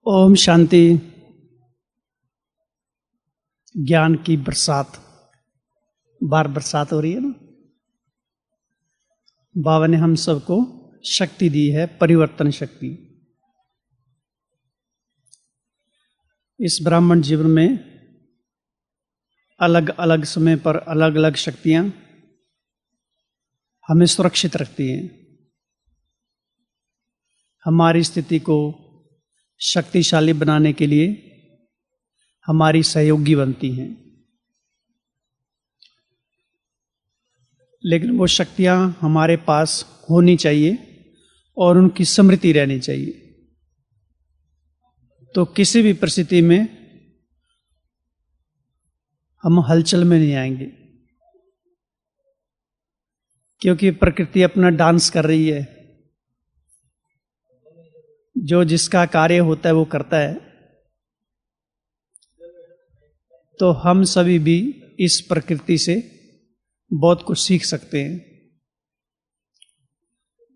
ओम शांति। ज्ञान की बरसात, बार बरसात हो रही है ना। बाबा ने हम सबको शक्ति दी है, परिवर्तन शक्ति। इस ब्राह्मण जीवन में अलग अलग समय पर अलग अलग शक्तियां हमें सुरक्षित रखती हैं, हमारी स्थिति को शक्तिशाली बनाने के लिए हमारी सहयोगी बनती हैं। लेकिन वो शक्तियां हमारे पास होनी चाहिए और उनकी स्मृति रहनी चाहिए। तो किसी भी परिस्थिति में हम हलचल में नहीं आएंगे, क्योंकि प्रकृति अपना डांस कर रही है। जो जिसका कार्य होता है वो करता है। तो हम सभी भी इस प्रकृति से बहुत कुछ सीख सकते हैं।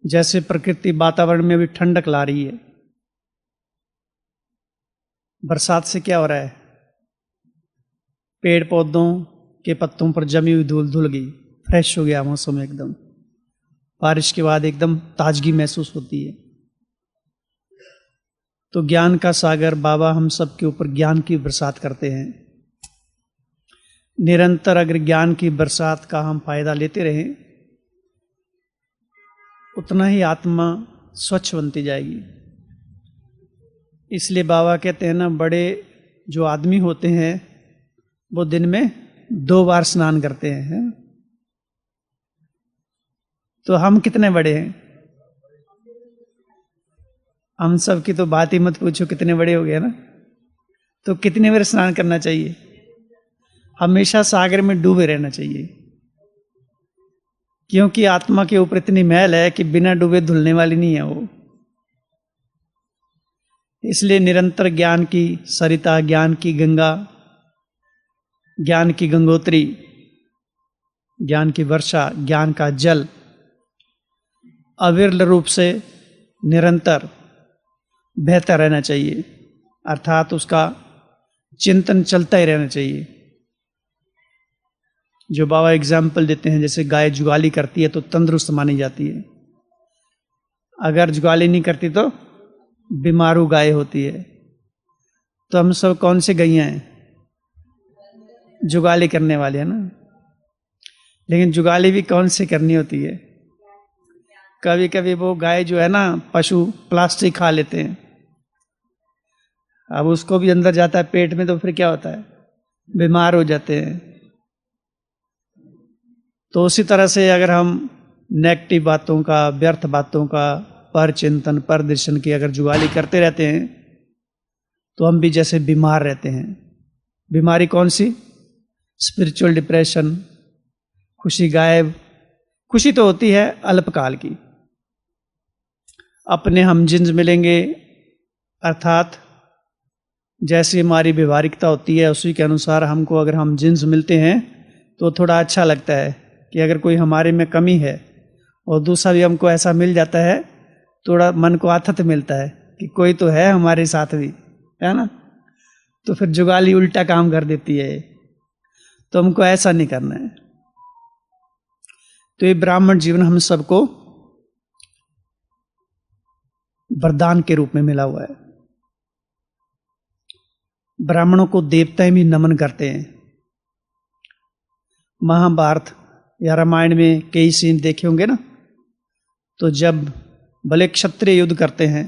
जैसे प्रकृति वातावरण में भी ठंडक ला रही है। बरसात से क्या हो रहा है? पेड़ पौधों के पत्तों पर जमी हुई धूल धुल गई, फ्रेश हो गया मौसम एकदम। बारिश के बाद एकदम ताजगी महसूस होती है। तो ज्ञान का सागर बाबा हम सब के ऊपर ज्ञान की बरसात करते हैं। निरंतर अगर ज्ञान की बरसात का हम फायदा लेते रहें, उतना ही आत्मा स्वच्छ बनती जाएगी। इसलिए बाबा कहते हैं ना, बड़े जो आदमी होते हैं वो दिन में 2 बार स्नान करते हैं। तो हम कितने बड़े हैं? हम सब की तो बात ही मत पूछो, कितने बड़े हो गए ना। तो कितने बार स्नान करना चाहिए? हमेशा सागर में डूबे रहना चाहिए, क्योंकि आत्मा के ऊपर इतनी मैल है कि बिना डूबे धुलने वाली नहीं है वो। इसलिए निरंतर ज्ञान की सरिता, ज्ञान की गंगा, ज्ञान की गंगोत्री, ज्ञान की वर्षा, ज्ञान का जल अविरल रूप से निरंतर बहता रहना चाहिए। अर्थात उसका चिंतन चलता ही रहना चाहिए। जो बाबा एग्जाम्पल देते हैं, जैसे गाय जुगाली करती है तो तंदुरुस्त मानी जाती है। अगर जुगाली नहीं करती तो बीमारू गाय होती है। तो हम सब कौन से गैया हैं? जुगाली करने वाले हैं ना। लेकिन जुगाली भी कौन से करनी होती है? कभी कभी वो गाय जो है ना, पशु प्लास्टिक खा लेते हैं। अब उसको भी अंदर जाता है पेट में, तो फिर क्या होता है? बीमार हो जाते हैं। तो उसी तरह से अगर हम नेगेटिव बातों का, व्यर्थ बातों का पर चिंतन, पर दर्शन की अगर जुगाली करते रहते हैं, तो हम भी जैसे बीमार रहते हैं। बीमारी कौन सी? स्पिरिचुअल डिप्रेशन, खुशी गायब। खुशी तो होती है अल्पकाल की, अपने हम जिन्स मिलेंगे। अर्थात जैसी हमारी व्यवहारिकता होती है उसी के अनुसार हमको अगर हम जिन्स मिलते हैं तो थोड़ा अच्छा लगता है कि अगर कोई हमारे में कमी है और दूसरा भी हमको ऐसा मिल जाता है, थोड़ा मन को आथत मिलता है कि कोई तो है हमारे साथ भी, है ना। तो फिर जुगाली उल्टा काम कर देती है। तो हमको ऐसा नहीं करना है। तो ये ब्राह्मण जीवन हम सबको वरदान के रूप में मिला हुआ है। ब्राह्मणों को देवताएं भी नमन करते हैं। महाभारत या रामायण में कई सीन देखे होंगे ना। तो जब भले क्षत्रिय युद्ध करते हैं,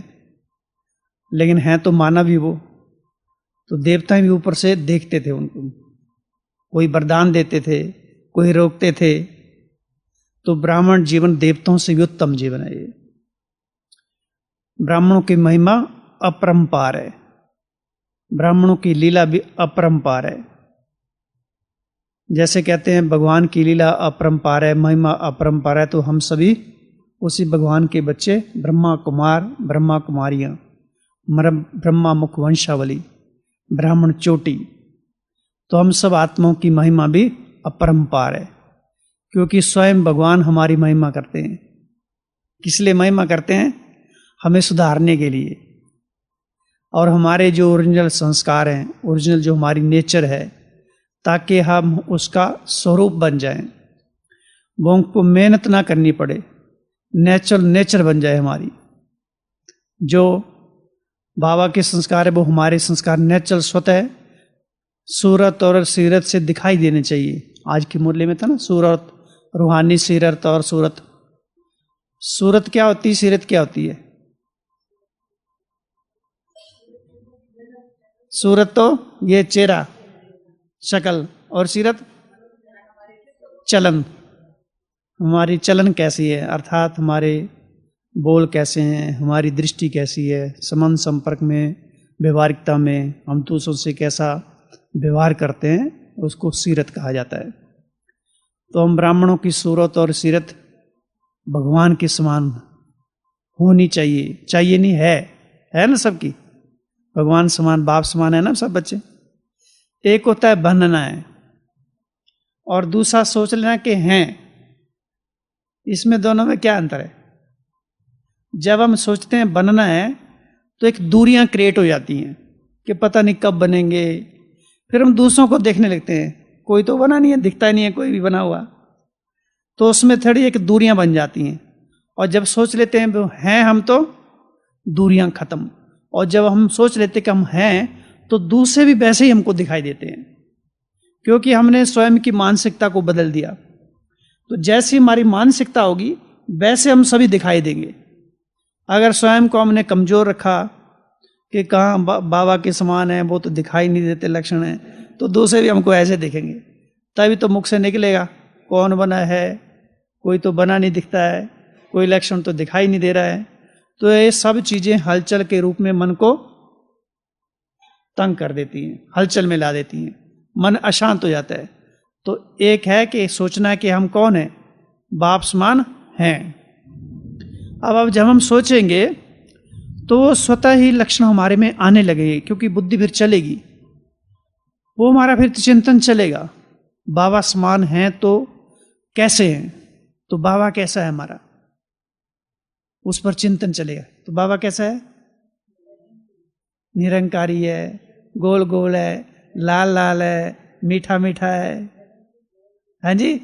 लेकिन हैं तो मानव ही वो, तो देवताएं भी ऊपर से देखते थे उनको। कोई वरदान देते थे, कोई रोकते थे। तो ब्राह्मण जीवन देवताओं से भी उत्तम जीवन है ये। ब्राह्मणों की महिमा अपरंपार है। ब्राह्मणों की लीला भी अपरंपार है। जैसे कहते हैं भगवान की लीला अपरंपार है, महिमा अपरंपार है। तो हम सभी उसी भगवान के बच्चे, ब्रह्मा कुमार, ब्रह्मा कुमारियां, ब्रह्मा मुख वंशावली, ब्राह्मण चोटी। तो हम सब आत्माओं की महिमा भी अपरंपार है, क्योंकि स्वयं भगवान हमारी महिमा करते हैं। किस लिए महिमा करते हैं? हमें सुधारने के लिए। और हमारे जो ओरिजिनल संस्कार हैं, ओरिजिनल जो हमारी नेचर है, ताकि हम उसका स्वरूप बन जाएं, वो हमको मेहनत ना करनी पड़े, नेचुरल नेचर बन जाए हमारी। जो बाबा के संस्कार है वो हमारे संस्कार नेचुरल स्वतः सूरत और सीरत से दिखाई देने चाहिए। आज की मुरली में था ना, सूरत, रूहानी सीरत और सूरत। सूरत क्या होती है, सीरत क्या होती है? सूरत तो ये चेहरा, शक्ल, और सीरत चलन। हमारी चलन कैसी है, अर्थात हमारे बोल कैसे हैं, हमारी दृष्टि कैसी है, संबंध संपर्क में, व्यवहारिकता में हम दूसरों से कैसा व्यवहार करते हैं, उसको सीरत कहा जाता है। तो हम ब्राह्मणों की सूरत और सीरत भगवान के समान होनी चाहिए। चाहिए नहीं, है ना सबकी, भगवान समान, बाप समान है ना सब बच्चे। एक होता है बनना है और दूसरा सोच लेना कि हैं। इसमें दोनों में क्या अंतर है? जब हम सोचते हैं बनना है तो एक दूरियां क्रिएट हो जाती हैं कि पता नहीं कब बनेंगे। फिर हम दूसरों को देखने लगते हैं, कोई तो बना नहीं है, दिखता ही नहीं है कोई भी बना हुआ, तो उसमें थोड़ी एक दूरियां बन जाती हैं। और जब सोच लेते हैं वो हैं हम, तो दूरियां खत्म। और जब हम सोच लेते हैं कि हम हैं, तो दूसरे भी वैसे ही हमको दिखाई देते हैं, क्योंकि हमने स्वयं की मानसिकता को बदल दिया। तो जैसी हमारी मानसिकता होगी वैसे हम सभी दिखाई देंगे। अगर स्वयं को हमने कमजोर रखा कि कहाँ बाबा के समान है, वो तो दिखाई नहीं देते लक्षण है, तो दूसरे भी हमको ऐसे देखेंगे। तभी तो मुख से निकलेगा कौन बना है, कोई तो बना नहीं दिखता है, कोई लक्षण तो दिखाई नहीं दे रहा है। तो ये सब चीजें हलचल के रूप में मन को तंग कर देती हैं, हलचल में ला देती हैं, मन अशांत हो जाता है। तो एक है कि सोचना है कि हम कौन है, बाप समान हैं। अब जब हम सोचेंगे तो स्वतः ही लक्षण हमारे में आने लगेंगे, क्योंकि बुद्धि फिर चलेगी, वो हमारा फिर चिंतन चलेगा। बाबा समान हैं तो कैसे हैं, तो बाबा कैसा है हमारा, उस पर चिंतन चलेगा। तो बाबा कैसा है? निरंकारी है, गोल गोल है, लाल लाल है, मीठा मीठा है, हाँ जी,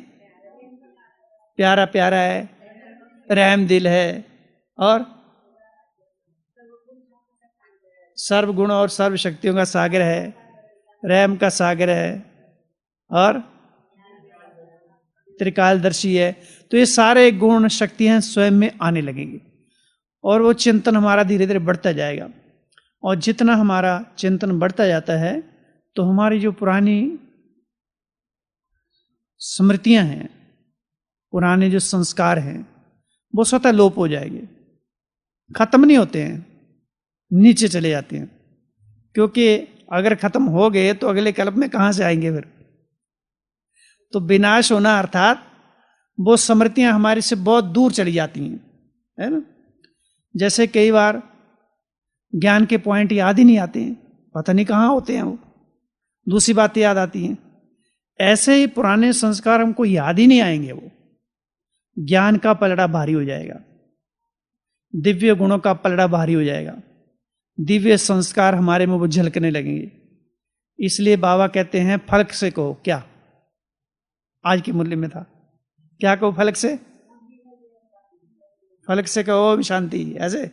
प्यारा प्यारा है, रहम दिल है, और सर्व गुण और सर्व शक्तियों का सागर है, रहम का सागर है, और त्रिकालदर्शी है। तो ये सारे गुण शक्तियां स्वयं में आने लगेंगी और वो चिंतन हमारा धीरे धीरे बढ़ता जाएगा। और जितना हमारा चिंतन बढ़ता जाता है तो हमारी जो पुरानी स्मृतियां हैं, पुराने जो संस्कार हैं, वो स्वतः लोप हो जाएंगे, खत्म नहीं होते हैं, नीचे चले जाते हैं। क्योंकि अगर खत्म हो गए तो अगले कल्प में कहां से आएंगे फिर? तो विनाश होना अर्थात वो स्मृतियां हमारे से बहुत दूर चली जाती हैं, है ना। जैसे कई बार ज्ञान के पॉइंट याद ही नहीं आते हैं, पता नहीं कहाँ होते हैं, वो दूसरी बातें याद आती हैं। ऐसे ही पुराने संस्कार हमको याद ही नहीं आएंगे, वो ज्ञान का पलड़ा भारी हो जाएगा, दिव्य गुणों का पलड़ा भारी हो जाएगा, दिव्य संस्कार हमारे में वो झलकने लगेंगे। इसलिए बाबा कहते हैं फलक से कहो, क्या आज की मुरली में था, क्या कहो फलक से? फलक से कहो शांति। ऐसे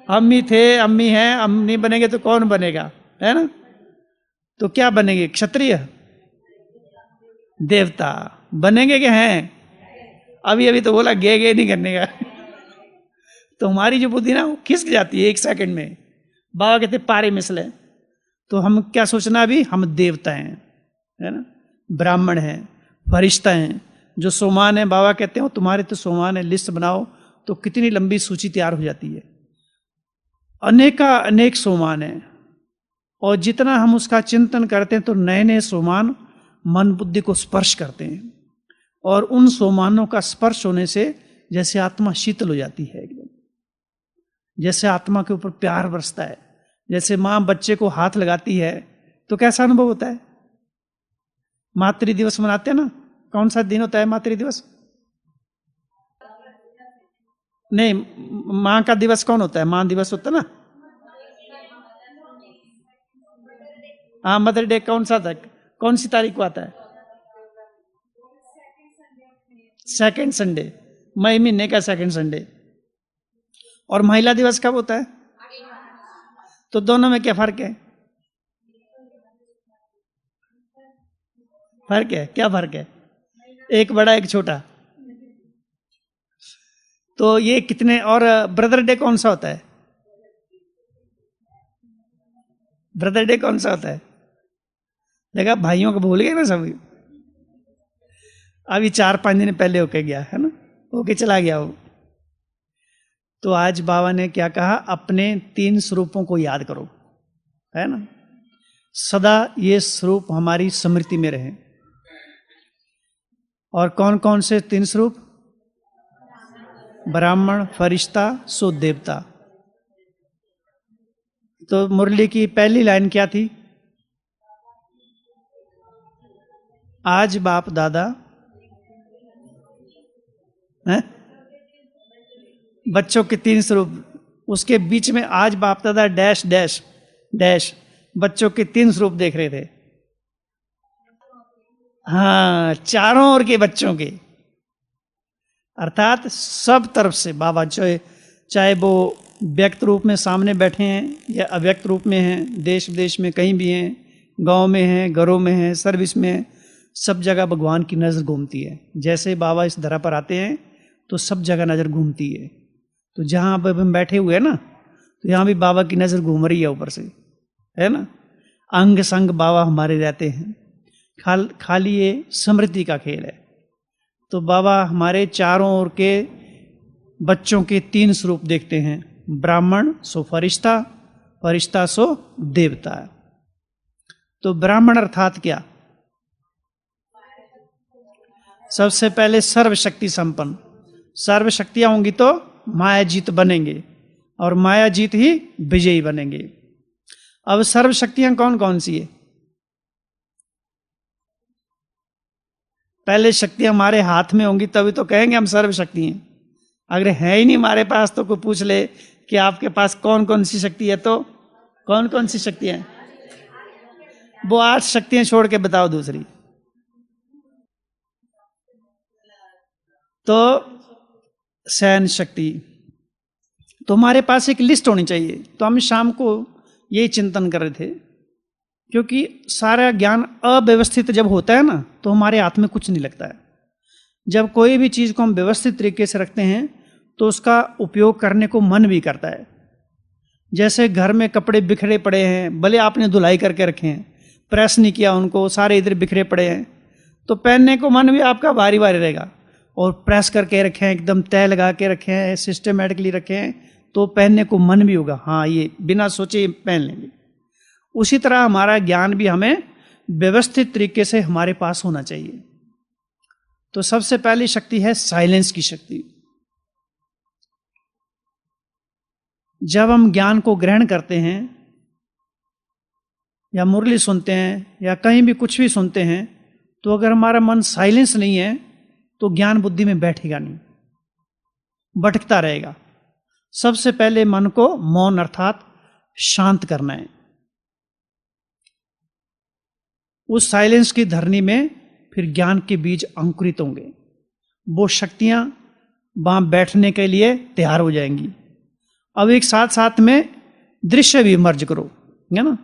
अम्मी थे, अम्मी हैं, अम्मी बनेंगे तो कौन बनेगा, है ना। तो क्या बनेंगे? क्षत्रिय, देवता बनेंगे कि हैं? अभी अभी तो बोला गे गे नहीं करने का। तो हमारी जो बुद्धि ना वो खिसक जाती है एक सेकंड में। बाबा कहते पारे मिसले। तो हम क्या सोचना, अभी हम देवता हैं, है ना, ब्राह्मण हैं, फरिश्ता हैं, जो सोमान है। बाबा कहते हैं तुम्हारे तो सोमान है, लिस्ट बनाओ तो कितनी लंबी सूची तैयार हो जाती है, अनेका अनेक सोमान है। और जितना हम उसका चिंतन करते हैं तो नए नए सोमान मन बुद्धि को स्पर्श करते हैं, और उन सोमानों का स्पर्श होने से जैसे आत्मा शीतल हो जाती है एकदम, जैसे आत्मा के ऊपर प्यार बरसता है। जैसे माँ बच्चे को हाथ लगाती है तो कैसा अनुभव होता है? मातृ दिवस मनाते हैं ना, कौन सा दिन होता है मातृ दिवस? नहीं, माँ का दिवस कौन होता है? माँ दिवस होता है ना, हाँ, मदर डे कौन सा था, कौन सी तारीख को आता है? सेकंड संडे, मई महीने का सेकंड संडे। और महिला दिवस कब होता है? तो दोनों में क्या फर्क है? फर्क है, क्या फर्क है? एक बड़ा एक छोटा। तो ये कितने, और ब्रदर डे कौन सा होता है? ब्रदर डे कौन सा होता है? देखा, भाइयों को भूल गए ना सभी। अभी 4-5 दिन पहले होके गया है ना, होके चला गया वो। तो आज बाबा ने क्या कहा, अपने 3 स्वरूपों को याद करो, है ना, सदा ये स्वरूप हमारी स्मृति में रहे। और कौन कौन से 3 स्वरूप? ब्राह्मण, फरिश्ता, सो देवता। तो मुरली की पहली लाइन क्या थी? आज बाप दादा है, बच्चों के 3 स्वरूप, उसके बीच में आज बाप दादा डैश डैश डैश बच्चों के 3 स्वरूप देख रहे थे। हाँ, चारों ओर के बच्चों के, अर्थात सब तरफ से बाबा, चाहे वो व्यक्त रूप में सामने बैठे हैं या अव्यक्त रूप में हैं, देश विदेश में कहीं भी हैं, गांव में हैं, घरों में हैं, सर्विस में, सब जगह भगवान की नज़र घूमती है। जैसे बाबा इस धरा पर आते हैं तो सब जगह नज़र घूमती है। तो जहाँ अब हम बैठे हुए हैं ना, तो यहाँ भी बाबा की नज़र घूम रही है ऊपर से, है ना। अंग संग बाबा हमारे रहते हैं, खाली ये स्मृति का खेल है। तो बाबा हमारे चारों ओर के बच्चों के 3 स्वरूप देखते हैं, ब्राह्मण सो फरिश्ता, फरिश्ता सो देवता। तो ब्राह्मण अर्थात क्या? सबसे पहले सर्वशक्ति संपन्न। सर्व शक्तियां होंगी तो माया जीत बनेंगे, और माया जीत ही विजयी बनेंगे। अब सर्व शक्तियां कौन कौन सी है? पहले शक्ति हमारे हाथ में होंगी तभी तो कहेंगे हम सर्व शक्ति हैं। अगर है ही नहीं हमारे पास तो कोई पूछ ले कि आपके पास कौन कौन सी शक्ति है, तो कौन कौन सी शक्तियां हैं? वो 8 शक्तियां छोड़ के बताओ दूसरी। तो सहन शक्ति, तो हमारे पास एक लिस्ट होनी चाहिए। तो हम शाम को यही चिंतन कर रहे थे, क्योंकि सारा ज्ञान अव्यवस्थित जब होता है ना, तो हमारे हाथ में कुछ नहीं लगता है। जब कोई भी चीज़ को हम व्यवस्थित तरीके से रखते हैं तो उसका उपयोग करने को मन भी करता है। जैसे घर में कपड़े बिखरे पड़े हैं, भले आपने धुलाई करके रखे हैं, प्रेस नहीं किया उनको, सारे इधर बिखरे पड़े हैं, तो पहनने को मन भी आपका भारी भारी रहेगा। और प्रेस करके रखे हैं, एकदम तय लगा के रखे हैं, सिस्टमेटिकली रखे हैं, तो पहनने को मन भी होगा, हाँ ये बिना सोचे पहन लेंगे। उसी तरह हमारा ज्ञान भी हमें व्यवस्थित तरीके से हमारे पास होना चाहिए। तो सबसे पहली शक्ति है साइलेंस की शक्ति। जब हम ज्ञान को ग्रहण करते हैं या मुरली सुनते हैं या कहीं भी कुछ भी सुनते हैं, तो अगर हमारा मन साइलेंस नहीं है तो ज्ञान बुद्धि में बैठेगा नहीं, भटकता रहेगा। सबसे पहले मन को मौन अर्थात शांत करना है। उस साइलेंस की धरनी में फिर ज्ञान के बीज अंकुरित होंगे, वो शक्तियां वहां बैठने के लिए तैयार हो जाएंगी। अब एक साथ साथ में दृश्य भी मर्ज करो, है ना,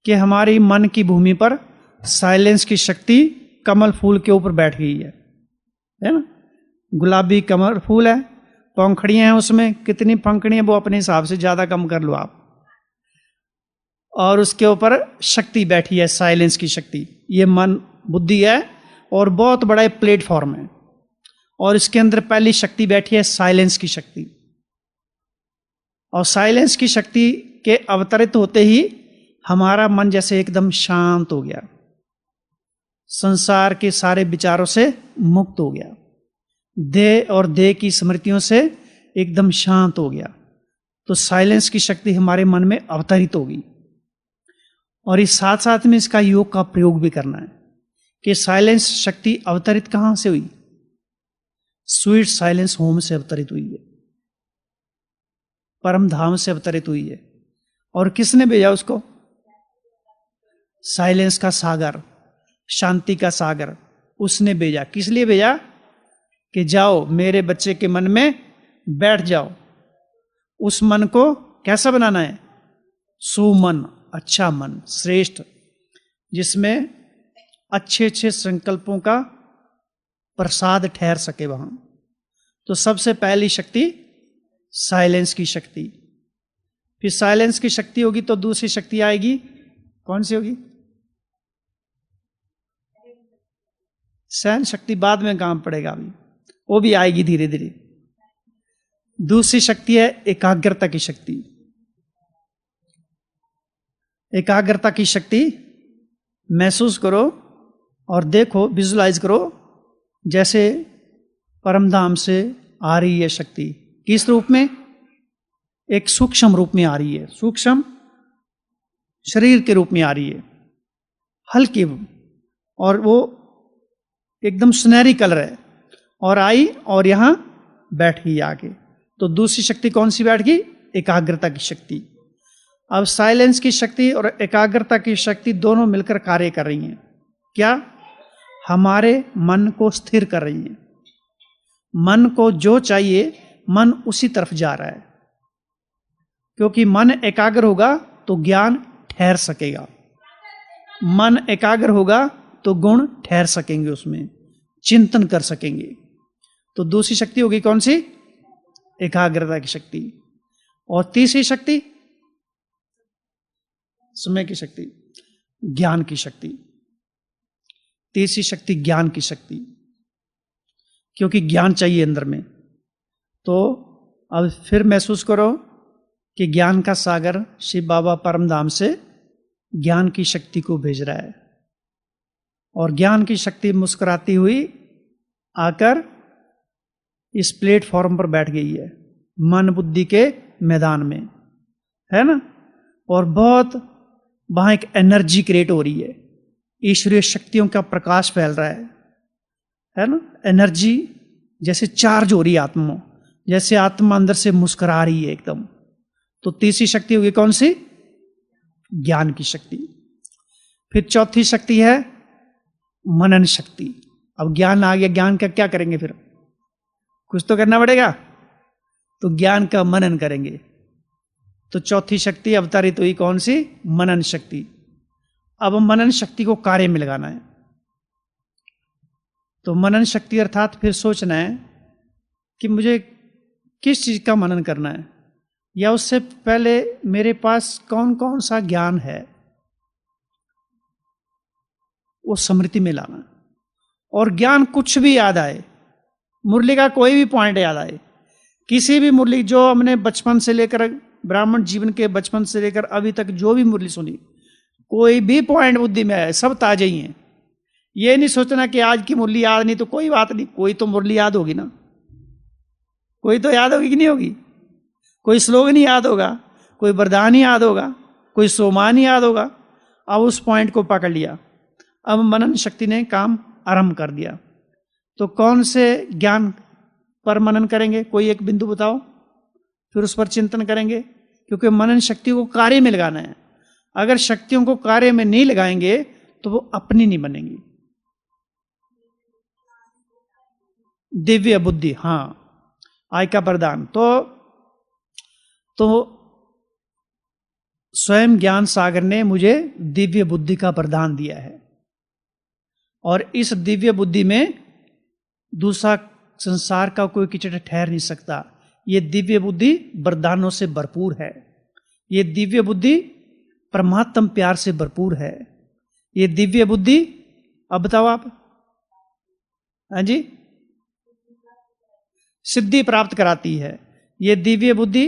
कि हमारी मन की भूमि पर साइलेंस की शक्ति कमल फूल के ऊपर बैठ गई है ना। गुलाबी कमल फूल है, पंखड़ियां हैं उसमें, कितनी पंखड़ियां वो अपने हिसाब से ज्यादा कम कर लो आप, और उसके ऊपर शक्ति बैठी है, साइलेंस की शक्ति। ये मन बुद्धि है और बहुत बड़ा एक प्लेटफॉर्म है, और इसके अंदर पहली शक्ति बैठी है साइलेंस की शक्ति। और साइलेंस की शक्ति के अवतरित होते ही हमारा मन जैसे एकदम शांत हो गया, संसार के सारे विचारों से मुक्त हो गया, देह और देह की स्मृतियों से एकदम शांत हो गया। तो साइलेंस की शक्ति हमारे मन में अवतरित होगी। और इस साथ साथ में इसका योग का प्रयोग भी करना है कि साइलेंस शक्ति अवतरित कहां से हुई? स्वीट साइलेंस होम से अवतरित हुई है, परम धाम से अवतरित हुई है। और किसने भेजा उसको? साइलेंस का सागर, शांति का सागर उसने भेजा। किस लिए भेजा? कि जाओ मेरे बच्चे के मन में बैठ जाओ। उस मन को कैसा बनाना है? सुमन, अच्छा मन, श्रेष्ठ, जिसमें अच्छे अच्छे संकल्पों का प्रसाद ठहर सके वहां। तो सबसे पहली शक्ति साइलेंस की शक्ति। फिर साइलेंस की शक्ति होगी तो दूसरी शक्ति आएगी, कौन सी होगी? सहन शक्ति बाद में काम पड़ेगा, अभी वो भी आएगी धीरे धीरे। दूसरी शक्ति है एकाग्रता की शक्ति। एकाग्रता की शक्ति महसूस करो और देखो, विजुलाइज करो जैसे परमधाम से आ रही है शक्ति। किस रूप में? एक सूक्ष्म रूप में आ रही है, सूक्ष्म शरीर के रूप में आ रही है, हल्की, और वो एकदम सुनहरी कलर है, और आई और यहां बैठ गई आके। तो दूसरी शक्ति कौन सी बैठ गई? एकाग्रता की शक्ति। अब साइलेंस की शक्ति और एकाग्रता की शक्ति दोनों मिलकर कार्य कर रही हैं। क्या? हमारे मन को स्थिर कर रही हैं। मन को जो चाहिए मन उसी तरफ जा रहा है, क्योंकि मन एकाग्र होगा तो ज्ञान ठहर सकेगा, मन एकाग्र होगा तो गुण ठहर सकेंगे, उसमें चिंतन कर सकेंगे। तो दूसरी शक्ति होगी कौन सी? एकाग्रता की शक्ति। और तीसरी शक्ति समय की शक्ति, ज्ञान की शक्ति। तीसरी शक्ति ज्ञान की शक्ति, क्योंकि ज्ञान चाहिए अंदर में। तो अब फिर महसूस करो कि ज्ञान का सागर शिव बाबा परमधाम से ज्ञान की शक्ति को भेज रहा है, और ज्ञान की शक्ति मुस्कुराती हुई आकर इस प्लेटफॉर्म पर बैठ गई है, मन बुद्धि के मैदान में, है ना। और बहुत वहां एक एनर्जी क्रिएट हो रही है, ईश्वरीय शक्तियों का प्रकाश फैल रहा है ना। एनर्जी जैसे चार्ज हो रही है आत्मा, जैसे आत्मा अंदर से मुस्कुरा रही है एकदम। तो तीसरी शक्ति होगी कौन सी? ज्ञान की शक्ति। फिर चौथी शक्ति है मनन शक्ति। अब ज्ञान आ गया, ज्ञान का क्या करेंगे? फिर कुछ तो करना पड़ेगा, तो ज्ञान का मनन करेंगे। तो चौथी शक्ति अवतारित हुई कौन सी? मनन शक्ति। अब मनन शक्ति को कार्य में लगाना है। तो मनन शक्ति अर्थात फिर सोचना है कि मुझे किस चीज का मनन करना है, या उससे पहले मेरे पास कौन कौन सा ज्ञान है, वो स्मृति में लाना। और ज्ञान कुछ भी याद आए, मुरली का कोई भी पॉइंट याद आए, किसी भी मुरली जो हमने बचपन से लेकर ब्राह्मण जीवन के बचपन से लेकर अभी तक जो भी मुरली सुनी, कोई भी पॉइंट बुद्धि में है, सब ताजे ही हैं। ये नहीं सोचना कि आज की मुरली याद नहीं तो कोई बात नहीं, कोई तो मुरली याद होगी ना, कोई तो याद होगी कि नहीं होगी। कोई श्लोक नहीं याद होगा, कोई वरदान ही याद होगा, कोई सोमान ही याद होगा। अब उस पॉइंट को पकड़ लिया, अब मनन शक्ति ने काम आरंभ कर दिया। तो कौन से ज्ञान पर मनन करेंगे? कोई एक बिंदु बताओ, फिर उस पर चिंतन करेंगे, क्योंकि मनन शक्ति को कार्य में लगाना है। अगर शक्तियों को कार्य में नहीं लगाएंगे तो वो अपनी नहीं बनेंगी। दिव्य बुद्धि, हाँ, आय का प्रदान। तो स्वयं ज्ञान सागर ने मुझे दिव्य बुद्धि का प्रदान दिया है, और इस दिव्य बुद्धि में दूसरा संसार का कोई कीचड़ ठहर नहीं सकता। ये दिव्य बुद्धि वरदानों से भरपूर है, ये दिव्य बुद्धि परमात्म प्यार से भरपूर है। ये दिव्य बुद्धि, अब बताओ आप, हाँ जी, सिद्धि प्राप्त कराती है। ये दिव्य बुद्धि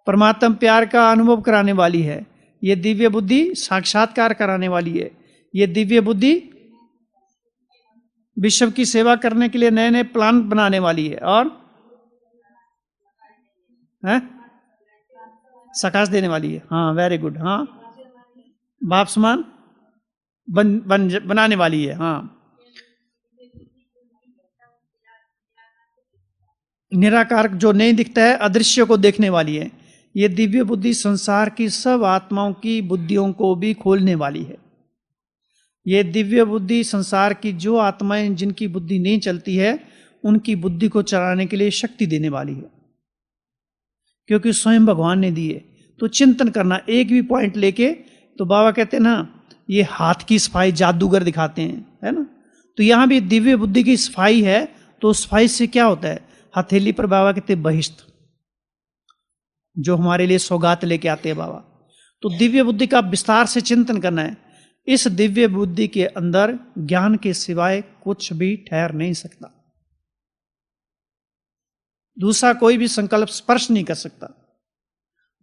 परमात्म प्यार का अनुभव कराने वाली है। ये दिव्य बुद्धि साक्षात्कार कराने वाली है। ये दिव्य बुद्धि विश्व की सेवा करने के लिए नए नए प्लान बनाने वाली है, और सकाश देने वाली है। हाँ, वेरी गुड। हाँ, बाप समान बनाने वाली है। हाँ, निराकार जो नहीं दिखता है, अदृश्य को देखने वाली है। ये दिव्य बुद्धि संसार की सब आत्माओं की बुद्धियों को भी खोलने वाली है। ये दिव्य बुद्धि संसार की जो आत्माएं जिनकी बुद्धि नहीं चलती है उनकी बुद्धि को चलाने के लिए शक्ति देने वाली है, क्योंकि स्वयं भगवान ने दी है। तो चिंतन करना एक भी पॉइंट लेके, तो बाबा कहते हैं ना, ये हाथ की सफाई जादूगर दिखाते हैं, है ना। तो यहाँ भी दिव्य बुद्धि की सफाई है। तो सफाई से क्या होता है? हथेली पर बाबा कहते बहिष्ठ, जो हमारे लिए सौगात लेके आते हैं बाबा। तो दिव्य बुद्धि का विस्तार से चिंतन करना है। इस दिव्य बुद्धि के अंदर ज्ञान के सिवाय कुछ भी ठहर नहीं सकता। दूसरा कोई भी संकल्प स्पर्श नहीं कर सकता,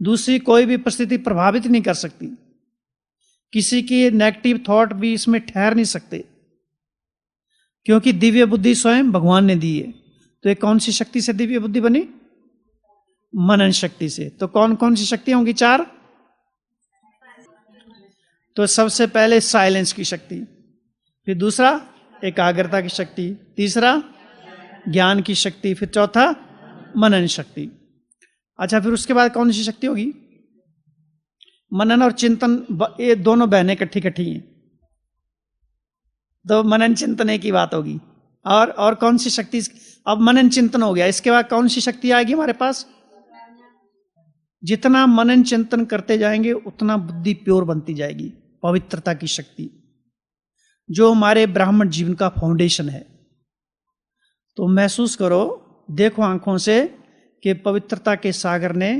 दूसरी कोई भी परिस्थिति प्रभावित नहीं कर सकती, किसी की नेगेटिव थॉट भी इसमें ठहर नहीं सकते, क्योंकि दिव्य बुद्धि स्वयं भगवान ने दी है। तो ये कौन सी शक्ति से दिव्य बुद्धि बनी? मनन शक्ति से। तो कौन कौन सी शक्तियां होंगी? 4। तो सबसे पहले साइलेंस की शक्ति, फिर दूसरा एकाग्रता की शक्ति, तीसरा ज्ञान की शक्ति, फिर चौथा मनन शक्ति। अच्छा, फिर उसके बाद कौन सी शक्ति होगी? मनन और चिंतन, ये दोनों बहनें इकट्ठी हैं, तो मनन चिंतन एक ही बात होगी। और कौन सी शक्ति? अब मनन चिंतन हो गया, इसके बाद कौन सी शक्ति आएगी हमारे पास? जितना मनन चिंतन करते जाएंगे उतना बुद्धि प्योर बनती जाएगी। पवित्रता की शक्ति, जो हमारे ब्राह्मण जीवन का फाउंडेशन है। तो महसूस करो, देखो आंखों से कि पवित्रता के सागर ने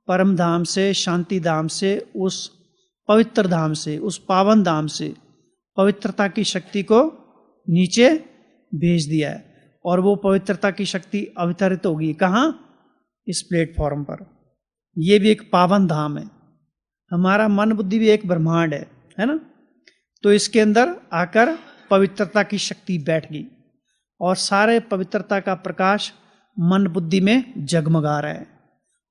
परम धाम से, शांति धाम से, उस पवित्र धाम से, उस पावन धाम से पवित्रता की शक्ति को नीचे भेज दिया है। और वो पवित्रता की शक्ति अवतरित होगी कहाँ? इस प्लेटफॉर्म पर। ये भी एक पावन धाम है। हमारा मन बुद्धि भी एक ब्रह्मांड है ना। तो इसके अंदर आकर पवित्रता की शक्ति बैठ गई और सारे पवित्रता का प्रकाश मन बुद्धि में जगमगा रहा है।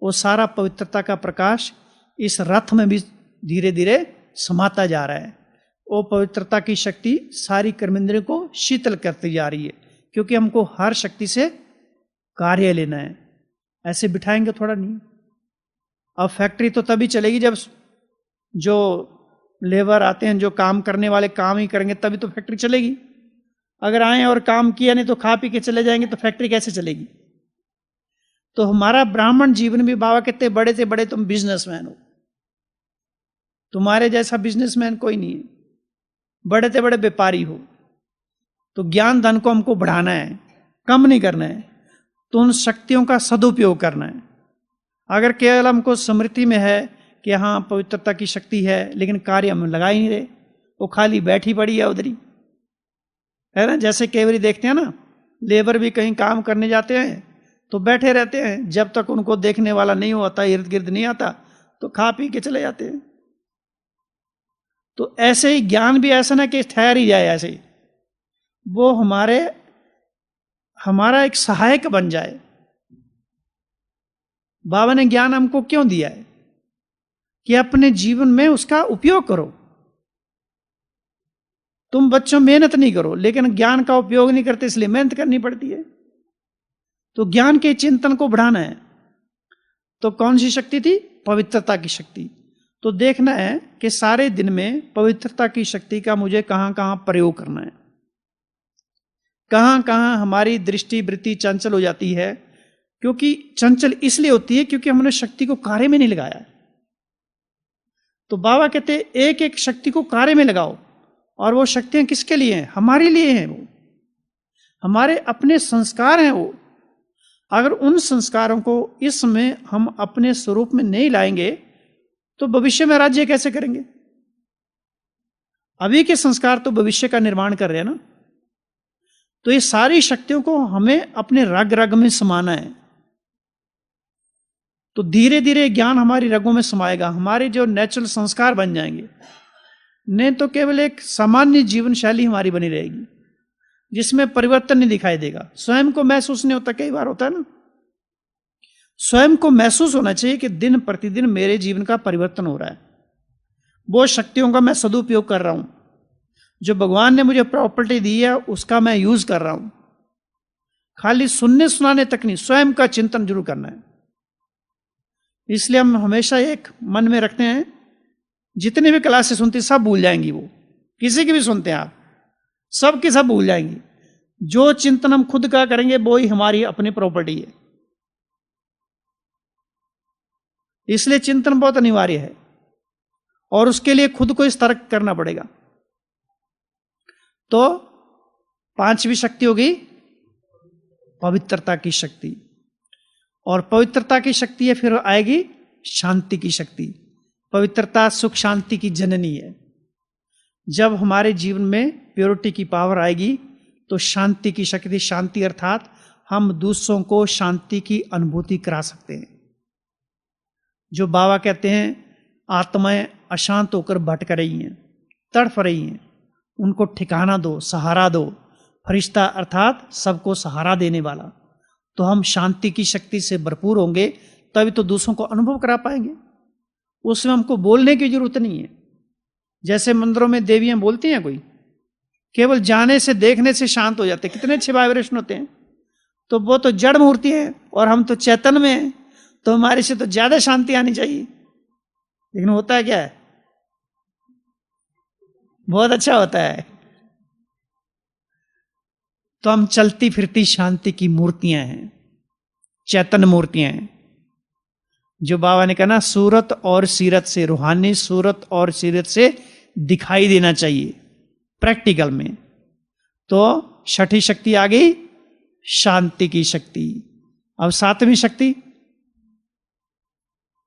वो सारा पवित्रता का प्रकाश इस रथ में भी धीरे धीरे समाता जा रहा है। वो पवित्रता की शक्ति सारी कर्मेंद्रियों को शीतल करती जा रही है, क्योंकि हमको हर शक्ति से कार्य लेना है। ऐसे बिठाएंगे थोड़ा नहीं। अब फैक्ट्री तो तभी चलेगी जब जो लेबर आते हैं, जो काम करने वाले काम ही करेंगे, तभी तो फैक्ट्री चलेगी। अगर आए और काम किया नहीं तो खा पी के चले जाएंगे तो फैक्ट्री कैसे चलेगी? तो हमारा ब्राह्मण जीवन भी, बाबा कहते बड़े से बड़े तुम बिजनेसमैन हो, तुम्हारे जैसा बिजनेसमैन कोई नहीं है, बड़े से बड़े व्यापारी हो। तो ज्ञान धन को हमको बढ़ाना है, कम नहीं करना है। तो उन शक्तियों का सदुपयोग करना है। अगर केवल हमको स्मृति में है कि हाँ पवित्रता की शक्ति है, लेकिन कार्य हम लगा ही नहीं रहे, वो खाली बैठी पड़ी है उधरी, है ना। जैसे केवरी देखते हैं ना, लेबर भी कहीं काम करने जाते हैं तो बैठे रहते हैं, जब तक उनको देखने वाला नहीं होता, इर्द गिर्द नहीं आता, तो खा पी के चले जाते हैं। तो ऐसे ही ज्ञान भी ऐसा ना कि ठहर ही जाए, ऐसे ही वो हमारा एक सहायक बन जाए। बाबा ने ज्ञान हमको क्यों दिया है? कि अपने जीवन में उसका उपयोग करो। तुम बच्चों मेहनत नहीं करो, लेकिन ज्ञान का उपयोग नहीं करते, इसलिए मेहनत करनी पड़ती है। तो ज्ञान के चिंतन को बढ़ाना है। तो कौन सी शक्ति थी? पवित्रता की शक्ति। तो देखना है कि सारे दिन में पवित्रता की शक्ति का मुझे कहां कहां प्रयोग करना है, कहां कहां हमारी दृष्टि वृत्ति चंचल हो जाती है। क्योंकि चंचल इसलिए होती है क्योंकि हमने शक्ति को कार्य में नहीं लगाया। तो बाबा कहते एक एक शक्ति को कार्य में लगाओ। और वो शक्तियां किसके लिए हैं? हमारे लिए हैं। वो हमारे अपने संस्कार हैं। वो अगर उन संस्कारों को इस समय हम अपने स्वरूप में नहीं लाएंगे तो भविष्य में राज्य कैसे करेंगे? अभी के संस्कार तो भविष्य का निर्माण कर रहे हैं ना। तो ये सारी शक्तियों को हमें अपने रग रग में समाना है। तो धीरे धीरे ज्ञान हमारी रगों में समाएगा, हमारे जो नेचुरल संस्कार बन जाएंगे। नहीं तो केवल एक सामान्य जीवन शैली हमारी बनी रहेगी जिसमें परिवर्तन नहीं दिखाई देगा। स्वयं को महसूस नहीं होता, कई बार होता है ना। स्वयं को महसूस होना चाहिए कि दिन प्रतिदिन मेरे जीवन का परिवर्तन हो रहा है, वो शक्तियों का मैं सदुपयोग कर रहा हूं, जो भगवान ने मुझे प्रॉपर्टी दी है उसका मैं यूज कर रहा हूं। खाली सुनने सुनाने तक नहीं, स्वयं का चिंतन जरूर करना है। इसलिए हम हमेशा एक मन में रखते हैं, जितने भी क्लासेस सुनती सब भूल जाएंगी, वो किसी की भी सुनते हैं आप, सब की सब भूल जाएंगी। जो चिंतन हम खुद का करेंगे वो ही हमारी अपनी प्रॉपर्टी है। इसलिए चिंतन बहुत अनिवार्य है और उसके लिए खुद को सतर्क करना पड़ेगा। तो पांचवी शक्ति होगी पवित्रता की शक्ति, और पवित्रता की शक्ति है फिर आएगी शांति की शक्ति। पवित्रता सुख शांति की जननी है। जब हमारे जीवन में प्योरिटी की पावर आएगी तो शांति की शक्ति, शांति अर्थात हम दूसरों को शांति की अनुभूति करा सकते हैं। जो बाबा कहते हैं आत्माएं अशांत होकर भटक रही हैं, तड़फ रही हैं, उनको ठिकाना दो, सहारा दो। फरिश्ता अर्थात सबको सहारा देने वाला। तो हम शांति की शक्ति से भरपूर होंगे तभी तो दूसरों को अनुभव करा पाएंगे। उसमें हमको बोलने की जरूरत नहीं है। जैसे मंदिरों में देवियां बोलती हैं, कोई केवल जाने से देखने से शांत हो जाते, कितने अच्छे वाइब्रेशन होते हैं। तो वो तो जड़ मूर्ति है और हम तो चैतन्य में हैं, तो हमारे से तो ज्यादा शांति आनी चाहिए। लेकिन होता है क्या है, बहुत अच्छा होता है। तो हम चलती फिरती शांति की मूर्तियां हैं, चैतन्य मूर्तियां हैं। जो बाबा ने कहा ना, सूरत और सीरत से, रूहानी सूरत और सीरत से दिखाई देना चाहिए प्रैक्टिकल में। तो छठी शक्ति आ गई शांति की शक्ति। अब सातवीं शक्ति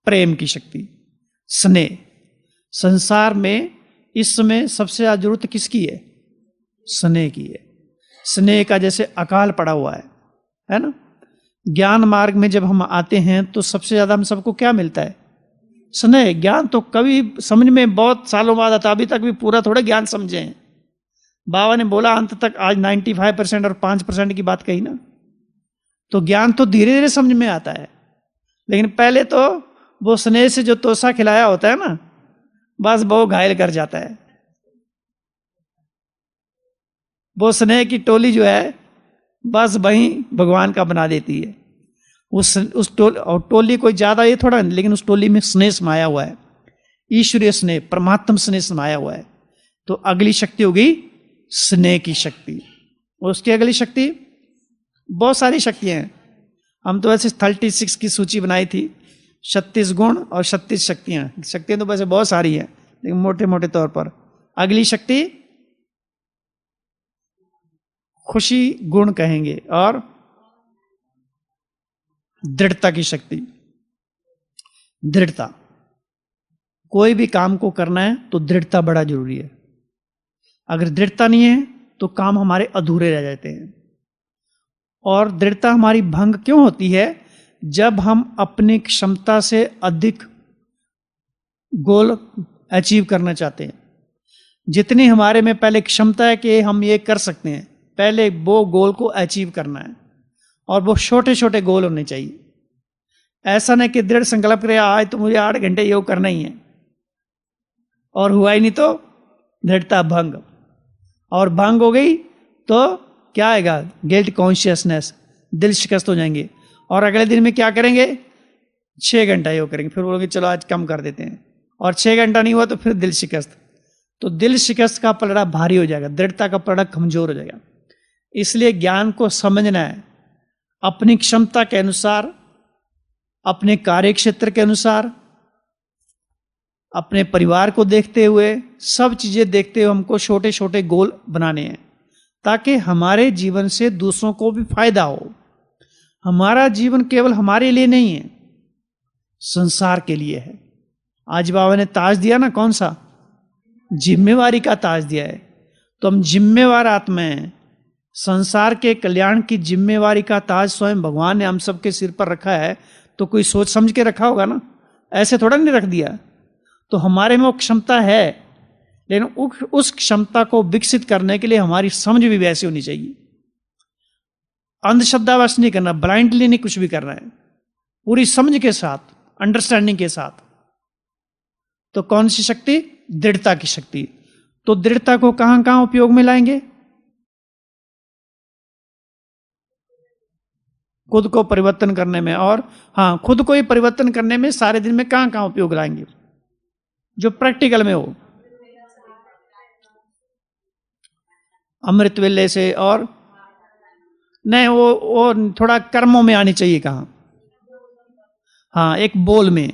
प्रेम की शक्ति, स्नेह। संसार में इस समय सबसे ज्यादा जरूरत किसकी है? स्नेह की है। स्नेह का जैसे अकाल पड़ा हुआ है ना। ज्ञान मार्ग में जब हम आते हैं तो सबसे ज्यादा हम सबको क्या मिलता है? स्नेह। ज्ञान तो कभी समझ में बहुत सालों बाद आता, अभी तक भी पूरा थोड़ा ज्ञान समझे हैं। बाबा ने बोला अंत तक आज 95% और 5% की बात कही ना। तो ज्ञान तो धीरे धीरे समझ में आता है, लेकिन पहले तो वो स्नेह से जो तोसा खिलाया होता है ना, बस वो घायल कर जाता है। वो स्नेह की टोली जो है बस वहीं भगवान का बना देती है। उस टोली कोई ज्यादा ये थोड़ा नहीं, लेकिन उस टोली में स्नेह समाया हुआ है, ईश्वरीय स्नेह, परमात्म स्नेह समाया हुआ है। तो अगली शक्ति होगी स्नेह की शक्ति। और उसकी अगली शक्ति, बहुत सारी शक्तियां हैं। हम तो वैसे 36 की सूची बनाई थी, 36 गुण और 36 शक्तियां। शक्तियां तो वैसे बहुत सारी हैं, लेकिन मोटे मोटे तौर पर अगली शक्ति खुशी गुण कहेंगे, और दृढ़ता की शक्ति। दृढ़ता, कोई भी काम को करना है तो दृढ़ता बड़ा जरूरी है। अगर दृढ़ता नहीं है तो काम हमारे अधूरे रह जाते हैं। और दृढ़ता हमारी भंग क्यों होती है? जब हम अपनी क्षमता से अधिक गोल अचीव करना चाहते हैं। जितनी हमारे में पहले क्षमता है कि हम ये कर सकते हैं, पहले वो गोल को अचीव करना है, और वो छोटे छोटे गोल होने चाहिए। ऐसा नहीं कि दृढ़ संकल्प करे आज तो मुझे 8 घंटे योग करना ही है और हुआ ही नहीं तो दृढ़ता भंग। और भंग हो गई तो क्या आएगा? गिल्ट कॉन्शियसनेस, दिल शिकस्त हो जाएंगे। और अगले दिन में क्या करेंगे? 6 घंटा योग करेंगे, फिर बोलोगे चलो आज कम कर देते हैं, और 6 घंटा नहीं हुआ तो फिर दिल शिकस्त। तो दिल शिकस्त का पलड़ा भारी हो जाएगा, दृढ़ता का पलड़ा कमजोर हो जाएगा। इसलिए ज्ञान को समझना है अपनी क्षमता के अनुसार, अपने कार्य क्षेत्र के अनुसार, अपने परिवार को देखते हुए, सब चीजें देखते हुए हमको छोटे छोटे गोल बनाने हैं, ताकि हमारे जीवन से दूसरों को भी फायदा हो। हमारा जीवन केवल हमारे लिए नहीं है, संसार के लिए है। आज बाबा ने ताज दिया ना, कौन सा? जिम्मेवारी का ताज दिया है। तो हम जिम्मेवार आत्मा हैं। संसार के कल्याण की जिम्मेवारी का ताज स्वयं भगवान ने हम सबके सिर पर रखा है। तो कोई सोच समझ के रखा होगा ना, ऐसे थोड़ा नहीं रख दिया। तो हमारे में वो क्षमता है, लेकिन उस क्षमता को विकसित करने के लिए हमारी समझ भी वैसी होनी चाहिए। अंधश्रद्धावश नहीं करना, ब्लाइंडली नहीं कुछ भी करना है, पूरी समझ के साथ, अंडरस्टैंडिंग के साथ। तो कौन सी शक्ति? दृढ़ता की शक्ति। तो दृढ़ता को कहां कहां उपयोग में लाएंगे? खुद को परिवर्तन करने में। और हाँ, खुद को ही परिवर्तन करने में सारे दिन में कहाँ कहाँ उपयोग लाएंगे, जो प्रैक्टिकल में हो। अमृत वेले से, और नहीं, वो थोड़ा कर्मों में आनी चाहिए। कहाँ? हाँ, एक बोल में,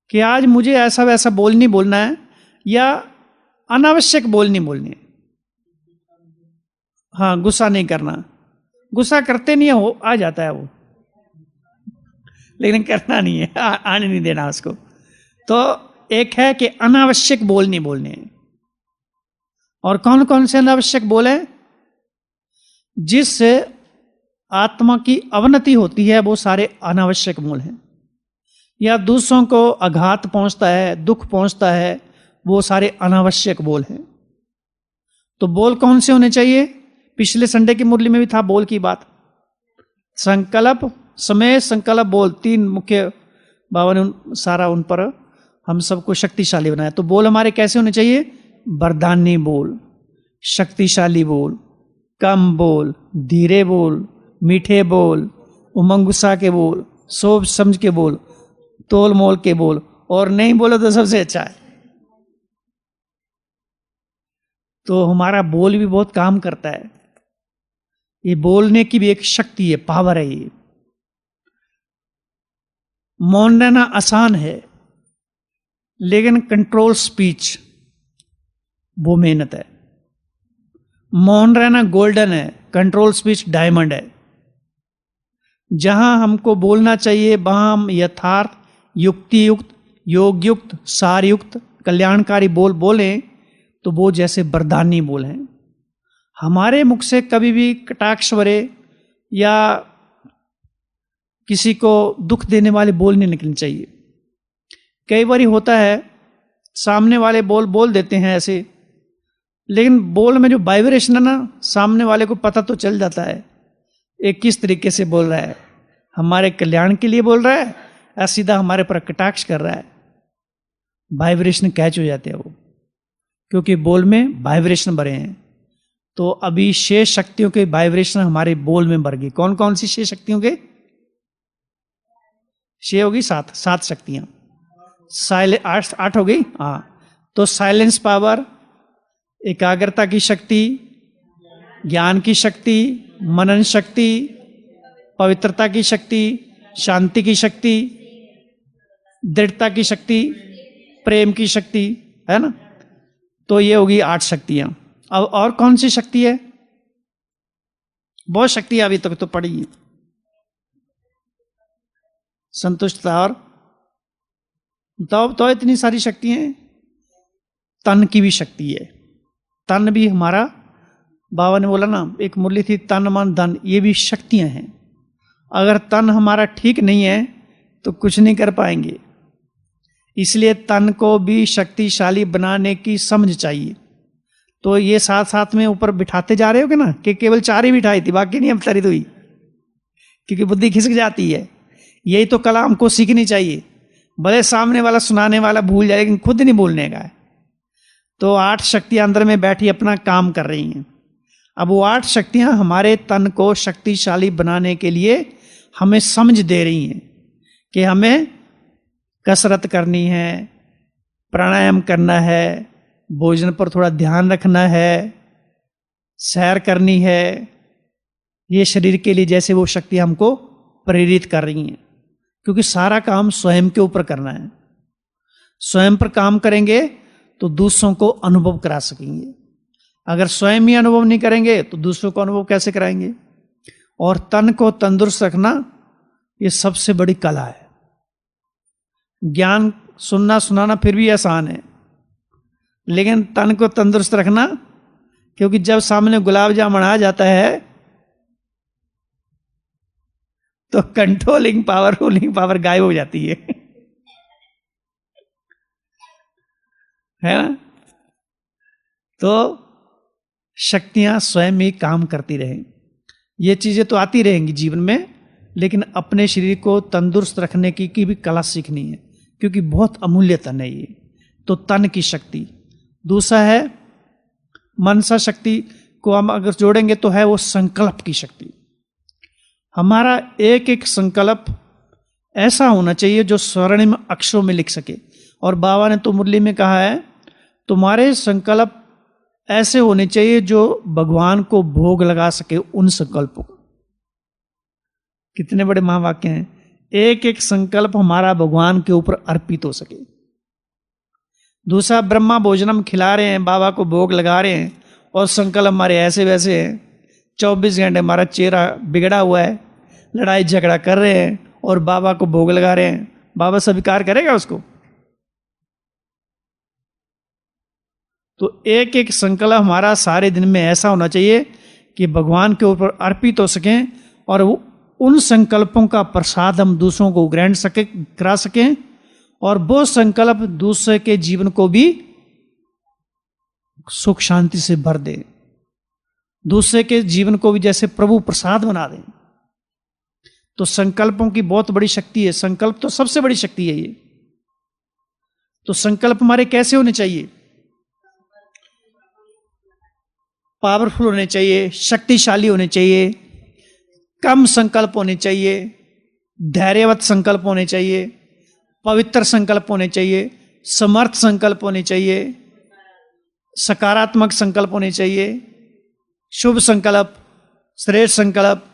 कि आज मुझे ऐसा वैसा बोल नहीं बोलना है, या अनावश्यक बोल नहीं बोलनी है। हाँ, गुस्सा नहीं करना। गुस्सा करते नहीं है, हो आ जाता है वो, लेकिन करना नहीं है, आने नहीं देना उसको। तो एक है कि अनावश्यक बोल नहीं बोलने हैं। और कौन कौन से अनावश्यक बोल है? जिससे आत्मा की अवनति होती है, वो सारे अनावश्यक बोल हैं। या दूसरों को आघात पहुंचता है, दुख पहुंचता है, वो सारे अनावश्यक बोल हैं। तो बोल कौन से होने चाहिए? पिछले संडे की मुरली में भी था बोल की बात। संकल्प, समय, संकल्प, बोल, तीन मुख्य बाबा ने सारा उन पर हम सबको शक्तिशाली बनाया। तो बोल हमारे कैसे होने चाहिए? वरदानी बोल, शक्तिशाली बोल, कम बोल, धीरे बोल, मीठे बोल, उमंग उत्साह के बोल, सोच समझ के बोल, तोल मोल के बोल, और नहीं बोलो तो सबसे अच्छा है। तो हमारा बोल भी बहुत काम करता है। ये बोलने की भी एक शक्ति है, पावर है। ये मौन रहना आसान है, लेकिन कंट्रोल स्पीच वो मेहनत है। मौन रहना गोल्डन है, कंट्रोल स्पीच डायमंड है। जहां हमको बोलना चाहिए वहां हम यथार्थ, युक्ति युक्त, योग युक्त, सार युक्त, कल्याणकारी बोल बोलें, तो वो जैसे वरदानी बोल हैं। हमारे मुख से कभी भी कटाक्ष भरे या किसी को दुख देने वाले बोल नहीं निकलने चाहिए। कई बार होता है, सामने वाले बोल देते हैं ऐसे, लेकिन बोल में जो वाइब्रेशन है ना, सामने वाले को पता तो चल जाता है एक किस तरीके से बोल रहा है, हमारे कल्याण के लिए बोल रहा है या सीधा हमारे पर कटाक्ष कर रहा है। वाइब्रेशन कैच हो जाते हैं वो, क्योंकि बोल में वाइब्रेशन भरे हैं। तो अभी शेष शक्तियों के वाइब्रेशन हमारे बोल में भर गई। कौन कौन सी शेष शक्तियों के? शेष होगी सात शक्तियां। आठ हो गई। हाँ, तो साइलेंस पावर, एकाग्रता की शक्ति, ज्ञान की शक्ति, मनन शक्ति, पवित्रता की शक्ति, शांति की शक्ति, दृढ़ता की शक्ति, प्रेम की शक्ति, है ना। तो ये होगी 8 शक्तियां। अब और कौन सी शक्ति है? बहुत शक्तियां अभी तक तो पड़ी है। संतुष्टता, और तो इतनी सारी शक्तियां हैं। तन की भी शक्ति है। तन भी हमारा, बाबा ने बोला ना, एक मुरली थी, तन मन धन, ये भी शक्तियां हैं। अगर तन हमारा ठीक नहीं है तो कुछ नहीं कर पाएंगे। इसलिए तन को भी शक्तिशाली बनाने की समझ चाहिए। तो ये साथ साथ में ऊपर बिठाते जा रहे हो कि ना, कि केवल 4 ही बिठाई थी, बाकी नहीं अवतरित हुई, क्योंकि बुद्धि खिसक जाती है। यही तो कला हमको सीखनी चाहिए। भले सामने वाला सुनाने वाला भूल जाए, लेकिन खुद नहीं भूलने का है। तो 8 शक्तियां अंदर में बैठी अपना काम कर रही हैं। अब वो 8 शक्तियां हमारे तन को शक्तिशाली बनाने के लिए हमें समझ दे रही हैं कि हमें कसरत करनी है, प्राणायाम करना है, भोजन पर थोड़ा ध्यान रखना है, सैर करनी है। ये शरीर के लिए जैसे वो शक्ति हमको प्रेरित कर रही हैं, क्योंकि सारा काम स्वयं के ऊपर करना है। स्वयं पर काम करेंगे तो दूसरों को अनुभव करा सकेंगे। अगर स्वयं ही अनुभव नहीं करेंगे तो दूसरों को अनुभव कैसे कराएंगे? और तन को तंदुरुस्त रखना ये सबसे बड़ी कला है। ज्ञान सुनना सुनाना फिर भी आसान है, लेकिन तन को तंदुरुस्त रखना, क्योंकि जब सामने गुलाब जामुन आ जाता है तो कंट्रोलिंग पावर, रूलिंग पावर गायब हो जाती है ना। तो शक्तियां स्वयं ही काम करती रहें। ये चीजें तो आती रहेंगी जीवन में, लेकिन अपने शरीर को तंदुरुस्त रखने की भी कला सीखनी है, क्योंकि बहुत अमूल्य तन है ये। तो तन की शक्ति। दूसरा है मनसा शक्ति को हम अगर जोड़ेंगे तो है वो संकल्प की शक्ति। हमारा एक एक संकल्प ऐसा होना चाहिए जो स्वर्णिम अक्षरों में लिख सके। और बाबा ने तो मुरली में कहा है, तुम्हारे संकल्प ऐसे होने चाहिए जो भगवान को भोग लगा सके उन संकल्पों को। कितने बड़े महावाक्य हैं। एक एक संकल्प हमारा भगवान के ऊपर अर्पित हो सके। दूसरा, ब्रह्मा भोजनम खिला रहे हैं, बाबा को भोग लगा रहे हैं, और संकल्प हमारे ऐसे वैसे हैं। 24 घंटे हमारा चेहरा बिगड़ा हुआ है, लड़ाई झगड़ा कर रहे हैं और बाबा को भोग लगा रहे हैं। बाबा स्वीकार करेगा उसको? तो एक एक संकल्प हमारा सारे दिन में ऐसा होना चाहिए कि भगवान के ऊपर अर्पित हो सकें, और उन संकल्पों का प्रसाद हम दूसरों को ग्रहण करा सकें, और वो संकल्प दूसरे के जीवन को भी सुख शांति से भर दे, दूसरे के जीवन को भी जैसे प्रभु प्रसाद बना दें। तो संकल्पों की बहुत बड़ी शक्ति है। संकल्प तो सबसे बड़ी शक्ति है ये। तो संकल्प हमारे कैसे होने चाहिए? पावरफुल होने चाहिए, शक्तिशाली होने चाहिए, कम संकल्प होने चाहिए, धैर्यवत संकल्प होने चाहिए, पवित्र संकल्प होने चाहिए, समर्थ संकल्प होने चाहिए, सकारात्मक संकल्प होने चाहिए, शुभ संकल्प, श्रेष्ठ संकल्प,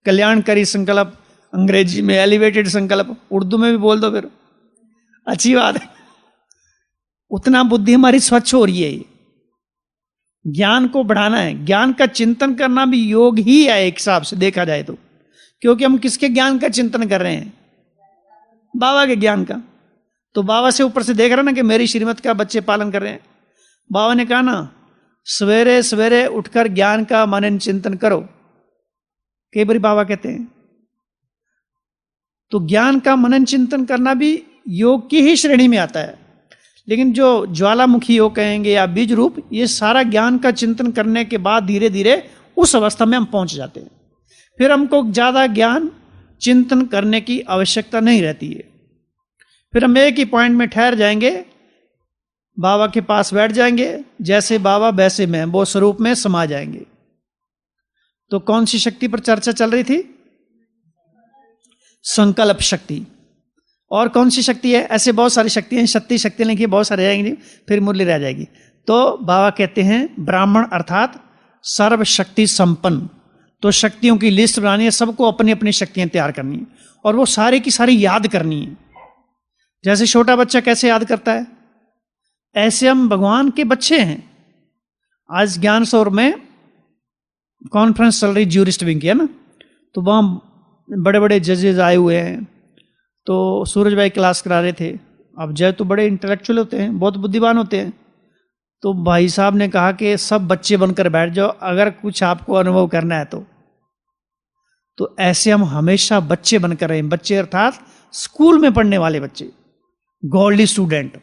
कल्याणकारी संकल्प, अंग्रेजी में एलिवेटेड संकल्प, उर्दू में भी बोल दो फिर, अच्छी बात है। उतना बुद्धि हमारी स्वच्छ हो रही है। ये ज्ञान को बढ़ाना है, ज्ञान का चिंतन करना भी योग ही है एक हिसाब से देखा जाए तो। क्योंकि हम किसके ज्ञान का चिंतन कर रहे हैं? बाबा के ज्ञान का। तो बाबा से ऊपर से देख रहे ना कि मेरी श्रीमत का बच्चे पालन कर रहे हैं। बाबा ने कहा ना, सवेरे सवेरे उठकर ज्ञान का मनन चिंतन करो, कई बार बाबा कहते हैं। तो ज्ञान का मनन चिंतन करना भी योग की ही श्रेणी में आता है। लेकिन जो ज्वालामुखी योग कहेंगे या बीज रूप, ये सारा ज्ञान का चिंतन करने के बाद धीरे धीरे उस अवस्था में हम पहुंच जाते हैं। फिर हमको ज्यादा ज्ञान चिंतन करने की आवश्यकता नहीं रहती है। फिर हम एक ही पॉइंट में ठहर जाएंगे, बाबा के पास बैठ जाएंगे, जैसे बाबा वैसे मैं, वो स्वरूप में समा जाएंगे। तो कौन सी शक्ति पर चर्चा चल रही थी? संकल्प शक्ति। और कौन सी शक्ति है? ऐसे बहुत सारी शक्तियां, शक्ति लिखी बहुत सारी रहेंगी, फिर मुरली रह जाएगी। तो बाबा कहते हैं ब्राह्मण अर्थात सर्वशक्ति संपन्न। तो शक्तियों की लिस्ट बनानी है, सबको अपनी अपनी शक्तियां तैयार करनी है, और वो सारी की सारी याद करनी है। जैसे छोटा बच्चा कैसे याद करता है, ऐसे हम भगवान के बच्चे हैं। आज ज्ञान सौर में कॉन्फ्रेंस चल रही ज्यूरिस्ट विंग की है ना, तो वहाँ बड़े बड़े जजेस आए हुए हैं। तो सूरज भाई क्लास करा रहे थे। अब जय तो बड़े इंटेलेक्चुअल होते हैं, बहुत बुद्धिमान होते हैं। तो भाई साहब ने कहा कि सब बच्चे बनकर बैठ जाओ, अगर कुछ आपको अनुभव करना है तो ऐसे हम हमेशा बच्चे बनकर रहें। बच्चे अर्थात स्कूल में पढ़ने वाले बच्चे, गॉडली स्टूडेंट।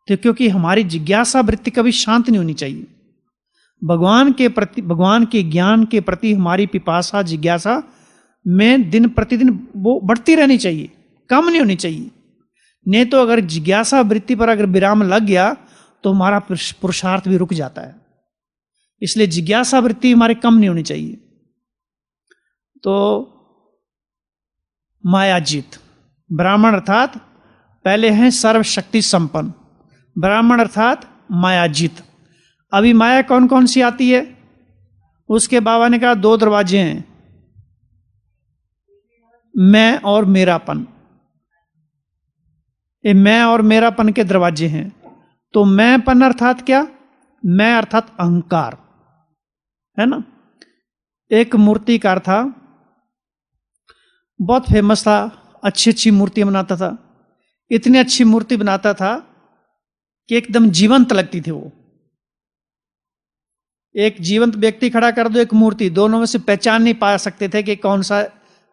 तो क्योंकि हमारी जिज्ञासा वृत्ति कभी शांत नहीं होनी चाहिए। भगवान के प्रति, भगवान के ज्ञान के प्रति हमारी पिपासा, जिज्ञासा में दिन प्रतिदिन वो बढ़ती रहनी चाहिए, कम नहीं होनी चाहिए। नहीं तो अगर जिज्ञासा वृत्ति पर अगर विराम लग गया तो हमारा पुरुषार्थ भी रुक जाता है। इसलिए जिज्ञासा वृत्ति हमारे कम नहीं होनी चाहिए। तो मायाजीत, ब्राह्मण अर्थात पहले हैं सर्वशक्ति संपन्न, ब्राह्मण अर्थात मायाजीत। अभी माया कौन कौन सी आती है? उसके बाबा ने कहा 2 दरवाजे हैं, मैं और मेरापन। ये मैं और मेरापन के दरवाजे हैं। तो मैंपन अर्थात क्या? मैं अर्थात अहंकार, है ना। एक मूर्तिकार था, बहुत फेमस था, अच्छी अच्छी मूर्तियां बनाता था। इतनी अच्छी मूर्ति बनाता था कि एकदम जीवंत लगती थी वो। एक जीवंत व्यक्ति खड़ा कर दो, एक मूर्ति, दोनों में से पहचान नहीं पा सकते थे कि कौन सा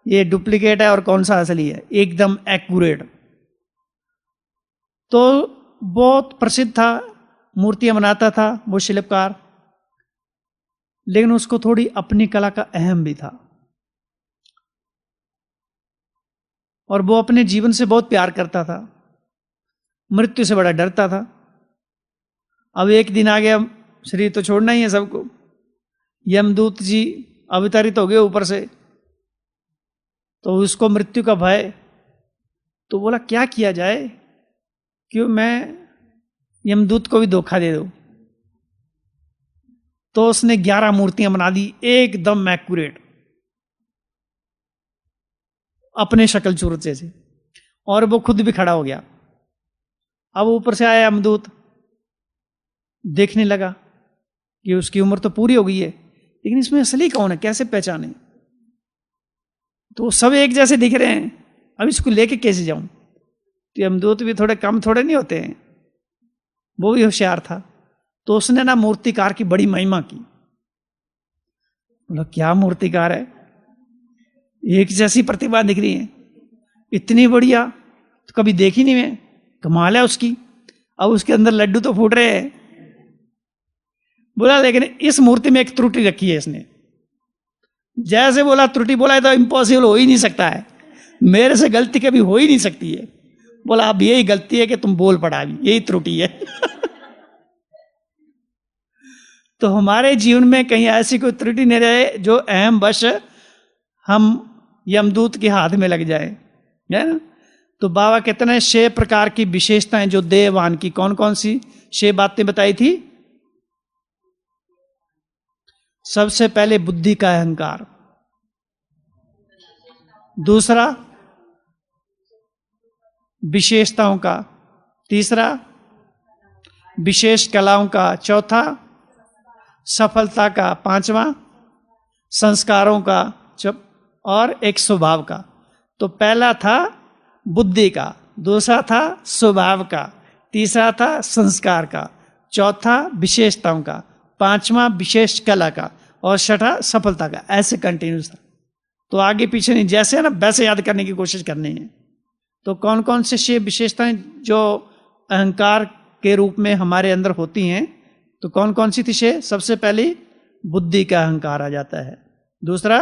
ये डुप्लीकेट है और कौन सा असली है, एकदम एक्यूरेट। तो बहुत प्रसिद्ध था, मूर्तियां बनाता था वो शिल्पकार। लेकिन उसको थोड़ी अपनी कला का अहम भी था, और वो अपने जीवन से बहुत प्यार करता था, मृत्यु से बड़ा डरता था। अब एक दिन आ गया, शरीर तो छोड़ना ही है सबको, यमदूत जी अवतरित हो गए ऊपर से। तो उसको मृत्यु का भय, तो बोला क्या किया जाए, क्यों मैं यमदूत को भी धोखा दे दूं। तो उसने 11 मूर्तियां बना दी एकदम एक्यूरेट, अपने शक्ल सूरत से, और वो खुद भी खड़ा हो गया। अब ऊपर से आया यमदूत, देखने लगा कि उसकी उम्र तो पूरी हो गई है, लेकिन इसमें असली कौन है, कैसे पहचाने। तो सब एक जैसे दिख रहे हैं, अब इसको लेके कैसे जाऊं। तो यमदूत भी थोड़े कम थोड़े नहीं होते हैं, वो भी होशियार था। तो उसने ना मूर्तिकार की बड़ी महिमा की। बोला क्या मूर्तिकार है, एक जैसी प्रतिभा दिख रही है, इतनी बढ़िया तो कभी देखी नहीं मैं, कमाल है उसकी। अब उसके अंदर लड्डू तो फूट रहे हैं। बोला लेकिन इस मूर्ति में एक त्रुटि रखी है इसने। जैसे बोला त्रुटि, बोला तो इम्पॉसिबल हो ही नहीं सकता है, मेरे से गलती कभी हो ही नहीं सकती है। बोला अब यही गलती है कि तुम बोल पड़ा, अभी यही त्रुटि है। तो हमारे जीवन में कहीं ऐसी कोई त्रुटि नहीं रहे जो अहम वश हम यमदूत के हाथ में लग जाए, है ना। तो बाबा कहते हैं 6 प्रकार की विशेषताएं जो देहवान की, कौन कौन सी 6 बातें बताई थी। सबसे पहले बुद्धि का अहंकार, दूसरा विशेषताओं का, तीसरा विशेष कलाओं का, चौथा सफलता का, पांचवा संस्कारों का, और एक स्वभाव का। तो पहला था बुद्धि का, दूसरा था स्वभाव का, तीसरा था संस्कार का, चौथा विशेषताओं का, पांचवा विशेष कला का, और छठा सफलता का। ऐसे कंटिन्यूस था। तो आगे पीछे नहीं, जैसे है ना वैसे याद करने की कोशिश करनी है। तो कौन कौन से 6 विशेषताएं जो अहंकार के रूप में हमारे अंदर होती हैं, तो कौन कौन सी थी 6। सबसे पहली बुद्धि का अहंकार आ जाता है। दूसरा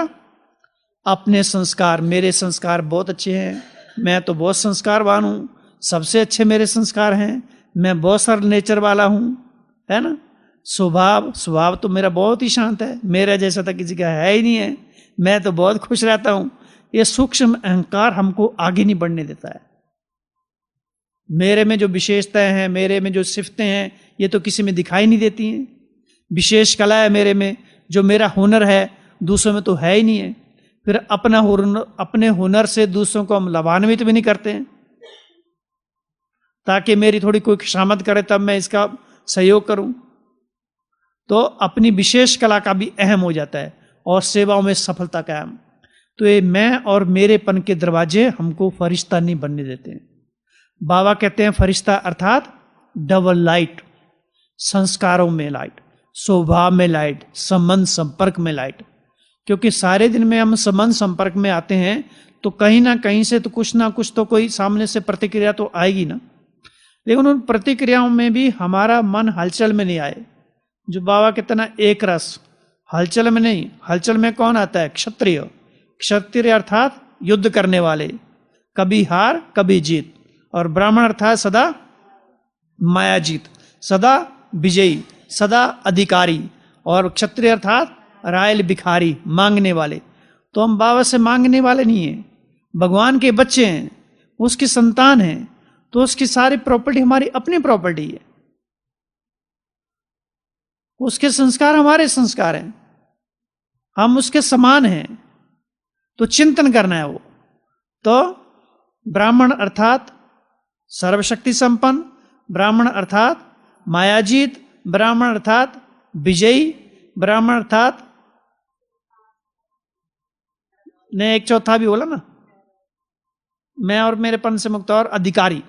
अपने संस्कार, मेरे संस्कार बहुत अच्छे हैं, मैं तो बहुत संस्कारवान हूँ, सबसे अच्छे मेरे संस्कार हैं, मैं बहुत सरल नेचर वाला हूँ, है ना। स्वभाव तो मेरा बहुत ही शांत है, मेरा जैसा तो किसी का है ही नहीं है, मैं तो बहुत खुश रहता हूँ। ये सूक्ष्म अहंकार हमको आगे नहीं बढ़ने देता है। मेरे में जो विशेषताएं हैं, मेरे में जो सिफतें हैं, ये तो किसी में दिखाई नहीं देती हैं। विशेष कला है मेरे में, जो मेरा हुनर है दूसरों में तो है ही नहीं है। फिर अपने हुनर से दूसरों को हम लाभान्वित भी नहीं करते हैं, ताकि मेरी थोड़ी कोई खुशामद करे तब मैं इसका सहयोग करूं। तो अपनी विशेष कला का भी अहम हो जाता है, और सेवाओं में सफलता का अहम। तो ये मैं और मेरेपन के दरवाजे हमको फरिश्ता नहीं बनने देते हैं। बाबा कहते हैं फरिश्ता अर्थात डबल लाइट, संस्कारों में लाइट, स्वभाव में लाइट, संबंध संपर्क में लाइट। क्योंकि सारे दिन में हम संबंध संपर्क में आते हैं, तो कहीं ना कहीं से तो कुछ ना कुछ तो कोई सामने से प्रतिक्रिया तो आएगी ना। लेकिन उन प्रतिक्रियाओं में भी हमारा मन हलचल में नहीं आए। जो बाबा कहते ना एक रस, हलचल में नहीं। हलचल में कौन आता है? क्षत्रिय। क्षत्रिय अर्थात युद्ध करने वाले, कभी हार कभी जीत। और ब्राह्मण अर्थात सदा मायाजीत, सदा विजयी, सदा अधिकारी। और क्षत्रिय अर्थात रायल भिखारी, मांगने वाले। तो हम बाबा से मांगने वाले नहीं हैं, भगवान के बच्चे हैं, उसकी संतान हैं। तो उसकी सारी प्रॉपर्टी हमारी अपनी प्रॉपर्टी है, उसके संस्कार हमारे संस्कार हैं, हम उसके समान हैं। तो चिंतन करना है वो। तो ब्राह्मण अर्थात सर्वशक्ति संपन्न, ब्राह्मण अर्थात मायाजीत, ब्राह्मण अर्थात विजयी, ब्राह्मण अर्थात ने एक चौथा भी बोला ना, मैं और मेरेपन से मुक्त, और अधिकारी।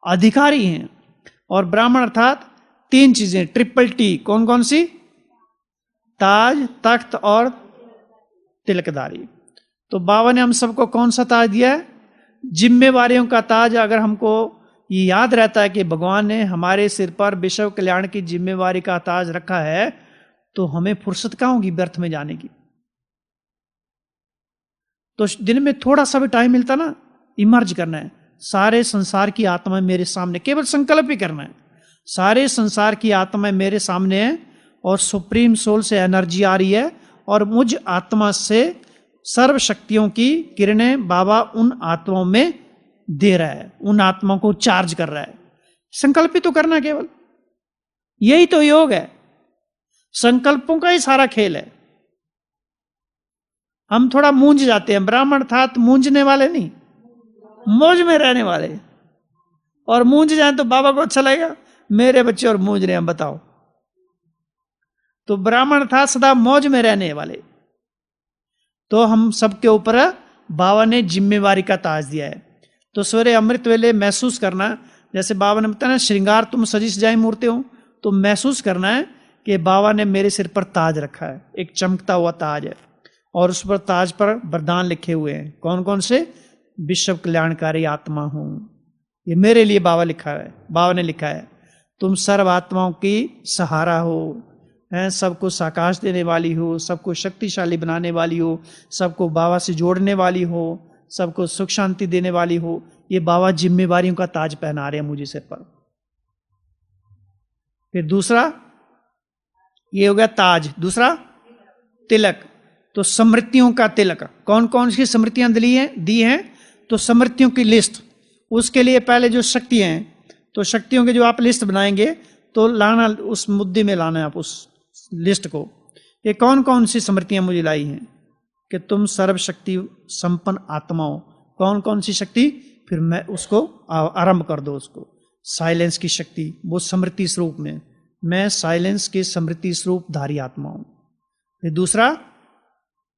अधिकारी हैं। और ब्राह्मण अर्थात 3 चीजें, ट्रिपल टी। कौन कौन सी? ताज, तख्त और तिलकदारी। तो बाबा ने हम सबको कौन सा ताज दिया है? जिम्मेवारियों का ताज। अगर हमको ये याद रहता है कि भगवान ने हमारे सिर पर विश्व कल्याण की जिम्मेवारी का ताज रखा है, तो हमें फुर्सत कहाँ होगी व्यर्थ में जाने की। तो दिन में थोड़ा सा भी टाइम मिलता ना, इमर्ज करना है। सारे संसार की आत्मा मेरे सामने, केवल संकल्प ही करना है। सारे संसार की आत्मा मेरे सामने है, और सुप्रीम सोल से एनर्जी आ रही है, और मुझ आत्मा से सर्व शक्तियों की किरणें बाबा उन आत्माओं में दे रहा है, उन आत्माओं को चार्ज कर रहा है। संकल्प ही तो करना, केवल यही तो योग है, संकल्पों का ही सारा खेल है। हम थोड़ा मूंझ जाते हैं, ब्राह्मण अर्थात मूंझने वाले नहीं, मौज में रहने वाले। और मूंझ जाए तो बाबा को अच्छा लगेगा, मेरे बच्चे और मूंझ रहे हैं, बताओ। तो ब्राह्मण अर्थात सदा मौज में रहने वाले। तो हम सबके ऊपर बाबा ने जिम्मेवारी का ताज दिया है। तो सवेरे अमृत वेले महसूस करना, जैसे बाबा ने बताया ना, श्रृंगार तुम सजिश जाए मूर्ति हो, तो महसूस करना है कि बाबा ने मेरे सिर पर ताज रखा है, एक चमकता हुआ ताज है, और उस पर ताज पर वरदान लिखे हुए हैं। कौन कौन से? विश्व कल्याणकारी आत्मा हूं, ये मेरे लिए बाबा लिखा है, बाबा ने लिखा है। तुम सर्व आत्माओं की सहारा हो, हैं, सबको साकाश देने वाली हो, सबको शक्तिशाली बनाने वाली हो, सबको बाबा से जोड़ने वाली हो, सबको सुख शांति देने वाली हो। ये बाबा जिम्मेवारियों का ताज पहना रहे हैं मुझे सिर पर। फिर दूसरा ये हो गया ताज, दूसरा तिलक। तो स्मृतियों का तिलक, कौन कौन सी स्मृतियां दी हैं? तो स्मृतियों की लिस्ट। उसके लिए पहले जो शक्तियां हैं, तो शक्तियों की जो आप लिस्ट बनाएंगे तो लाना, उस मुद्दे में लाना है आप उस लिस्ट को। ये कौन कौन सी स्मृतियां मुझे लाई हैं कि तुम सर्वशक्ति संपन्न आत्माओं, कौन कौन सी शक्ति? फिर मैं उसको आरंभ कर दो उसको। साइलेंस की शक्ति, वो स्मृति स्वरूप में, मैं साइलेंस के स्मृति स्वरूप धारी आत्मा हूं। फिर दूसरा,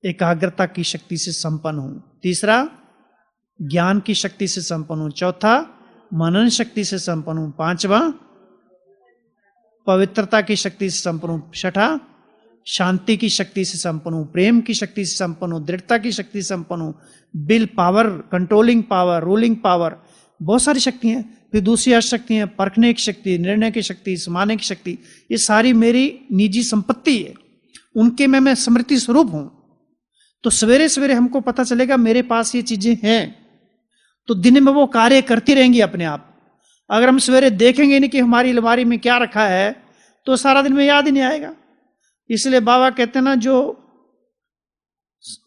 एकाग्रता की शक्ति से संपन्न हूं। तीसरा, ज्ञान की शक्ति से संपन्न हूं। चौथा, मनन शक्ति से संपन्न हूं। पांचवा, पवित्रता की शक्ति से संपन्न हूं। छठा, शांति की शक्ति से संपन्न हूं। प्रेम की शक्ति से संपन्न हूं। दृढ़ता की शक्ति से संपन्न हूं। Will power, controlling power, ruling power, बहुत सारी शक्ति हैं। फिर दूसरी शक्ति है परखने की शक्ति, निर्णय की शक्ति, समाने की शक्ति। ये सारी मेरी निजी संपत्ति है, उनके में मैं स्मृति स्वरूप हूं। तो सवेरे सवेरे हमको पता चलेगा मेरे पास ये चीजें हैं, तो दिन में वो कार्य करती रहेंगी अपने आप। अगर हम सवेरे देखेंगे नहीं कि हमारी अलमारी में क्या रखा है, तो सारा दिन में याद ही नहीं आएगा। इसलिए बाबा कहते हैं ना, जो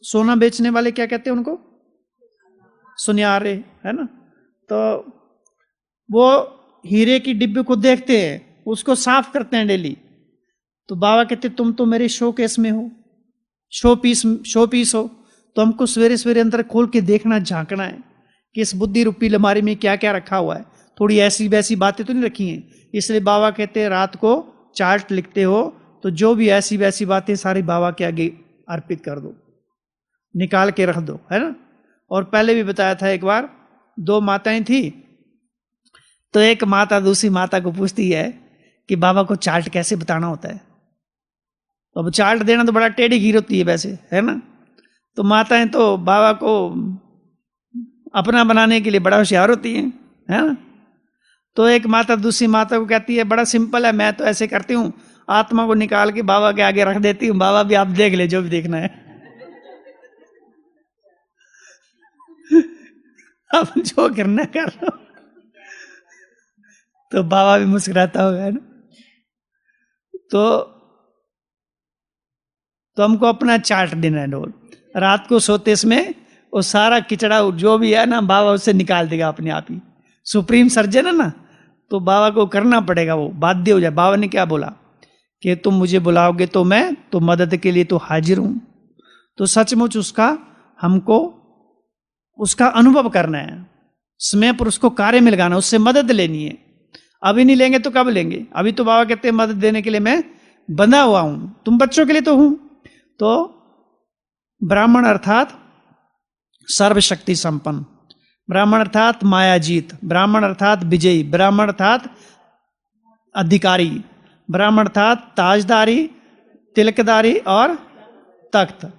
सोना बेचने वाले क्या कहते हैं उनको? सुनियारे, है ना। तो वो हीरे की डिब्बी को देखते हैं, उसको साफ करते हैं डेली। तो बाबा कहते तुम तो मेरे शोकेस में हो, शो पीस हो। तो हमको सवेरे सवेरे अंदर खोल के देखना, झांकना है कि इस बुद्धि रूपी अलमारी में क्या क्या रखा हुआ है। थोड़ी ऐसी वैसी बातें तो नहीं रखी हैं। इसलिए बाबा कहते हैं रात को चार्ट लिखते हो तो जो भी ऐसी वैसी बातें सारी बाबा के आगे अर्पित कर दो, निकाल के रख दो, है ना। और पहले भी बताया था, एक बार दो माताएं थी, तो एक माता दूसरी माता को पूछती है कि बाबा को चार्ट कैसे बताना होता है। तो अब चार्ट देना तो बड़ा टेढ़ी खीर होती है वैसे, है ना। तो माताएं तो बाबा को अपना बनाने के लिए बड़ा होशियार होती हैं, है ना। तो एक माता दूसरी माता को कहती है बड़ा सिंपल है, मैं तो ऐसे करती हूँ, आत्मा को निकाल के बाबा के आगे रख देती हूँ, बाबा भी आप देख ले जो भी देखना है। अब जो करना कर लो। तो बाबा भी मुस्कुराता होगा, है ना। तो हमको अपना चार्ट देना है रोज। रात को सोते इसमें वो सारा किचड़ा जो भी है ना, बाबा उससे निकाल देगा अपने आप ही। सुप्रीम सर्जन है ना, तो बाबा को करना पड़ेगा, वो बाध्य हो जाए। बाबा ने क्या बोला कि तुम मुझे बुलाओगे तो मैं तो मदद के लिए तो हाजिर हूं। तो सचमुच उसका हमको उसका अनुभव करना है, समय पर उसको कार्य में लगाना, उससे मदद लेनी है। अभी नहीं लेंगे तो कब लेंगे? अभी तो बाबा कहते हैं मदद देने के लिए मैं बंधा हुआ हूं, तुम बच्चों के लिए तो हूं। तो ब्राह्मण अर्थात सर्वशक्ति संपन्न, ब्राह्मण अर्थात मायाजीत, ब्राह्मण अर्थात विजयी, ब्राह्मण अर्थात अधिकारी, ब्राह्मण अर्थात ताजदारी, तिलकदारी और तख्त।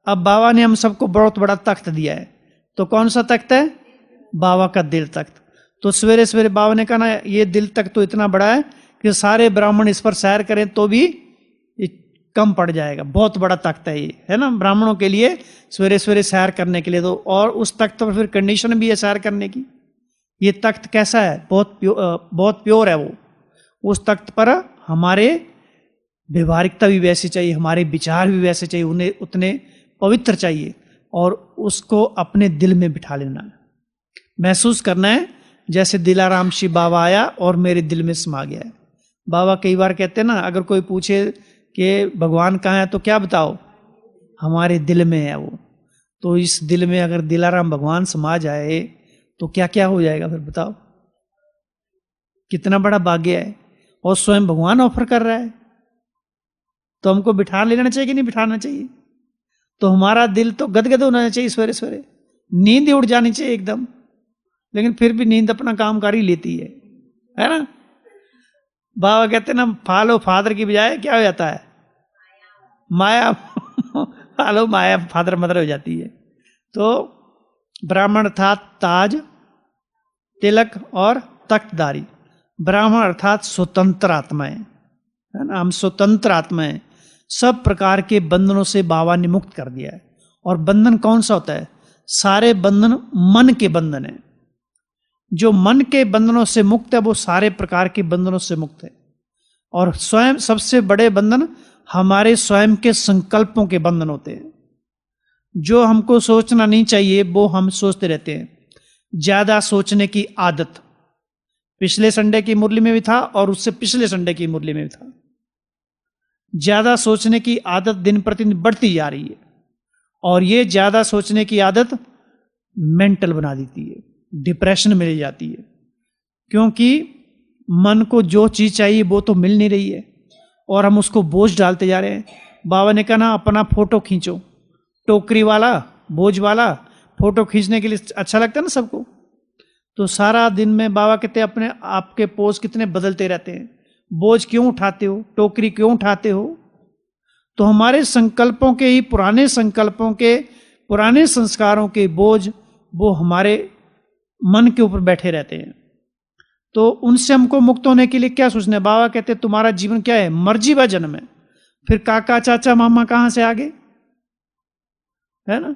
अब बाबा ने हम सबको बहुत बड़ा तख्त दिया है। तो कौन सा तख्त है? बाबा का दिल तख्त। तो सवेरे सवेरे बाबा ने कहा ना, ये दिल तख्त तो इतना बड़ा है कि सारे ब्राह्मण इस पर सैर करें तो भी कम पड़ जाएगा। बहुत बड़ा तख्त है ये, है ना, ब्राह्मणों के लिए सवेरे सवेरे सैर करने के लिए। तो और उस तख्त पर फिर कंडीशन भी है सैर करने की। ये तख्त कैसा है? बहुत प्योर है वो। उस तख्त पर हमारे व्यवहारिकता भी वैसी चाहिए, हमारे विचार भी वैसे चाहिए, उन्हें उतने पवित्र चाहिए। और उसको अपने दिल में बिठा लेना है। महसूस करना है जैसे दिलाराम शिव बाबा आया और मेरे दिल में समा गया है। बाबा कई बार कहते हैं ना, अगर कोई पूछे कि भगवान कहाँ है तो क्या बताओ, हमारे दिल में है वो। तो इस दिल में अगर दिलाराम भगवान समा जाए तो क्या क्या हो जाएगा फिर बताओ, कितना बड़ा भाग्य है। और स्वयं भगवान ऑफर कर रहा है, तो हमको बिठा लेना चाहिए कि नहीं बिठाना चाहिए। तो हमारा दिल तो गदगद होना चाहिए, सवेरे सवेरे नींद ही उड़ जानी चाहिए एकदम। लेकिन फिर भी नींद अपना काम कर ही लेती है ना। बाबा कहते हैं ना, फॉलो फादर की बजाय क्या हो जाता है, माया फॉलो माया फादर मदर हो जाती है। तो ब्राह्मण अर्थात ताज, तिलक और तख्तदारी। ब्राह्मण अर्थात स्वतंत्र आत्माएं, है ना, हम स्वतंत्र आत्माएं। सब प्रकार के बंधनों से बाबा ने मुक्त कर दिया है। और बंधन कौन सा होता है, सारे बंधन मन के बंधन है। जो मन के बंधनों से मुक्त है वो सारे प्रकार के बंधनों से मुक्त है। और स्वयं सबसे बड़े बंधन हमारे स्वयं के संकल्पों के बंधन होते हैं। जो हमको सोचना नहीं चाहिए वो हम सोचते रहते हैं। ज्यादा सोचने की आदत, पिछले संडे की मुरली में भी था और उससे पिछले संडे की मुरली में भी था। ज्यादा सोचने की आदत दिन प्रतिदिन बढ़ती जा रही है। और ये ज्यादा सोचने की आदत मेंटल बना देती है, डिप्रेशन में ले जाती है। क्योंकि मन को जो चीज चाहिए वो तो मिल नहीं रही है और हम उसको बोझ डालते जा रहे हैं। बाबा ने कहा ना, अपना फोटो खींचो, टोकरी वाला बोझ वाला फोटो खींचने के लिए अच्छा लगता है ना सबको। तो सारा दिन में बाबा कहते हैं अपने आपके पोज कितने बदलते रहते हैं। बोझ क्यों उठाते हो, टोकरी क्यों उठाते हो। तो हमारे संकल्पों के ही, पुराने संकल्पों के, पुराने संस्कारों के बोझ वो हमारे मन के ऊपर बैठे रहते हैं। तो उनसे हमको मुक्त होने के लिए क्या सोचना है। बाबा कहते हैं तुम्हारा जीवन क्या है, मर्जी व जन्म है। फिर काका चाचा मामा कहां से आगे, है ना।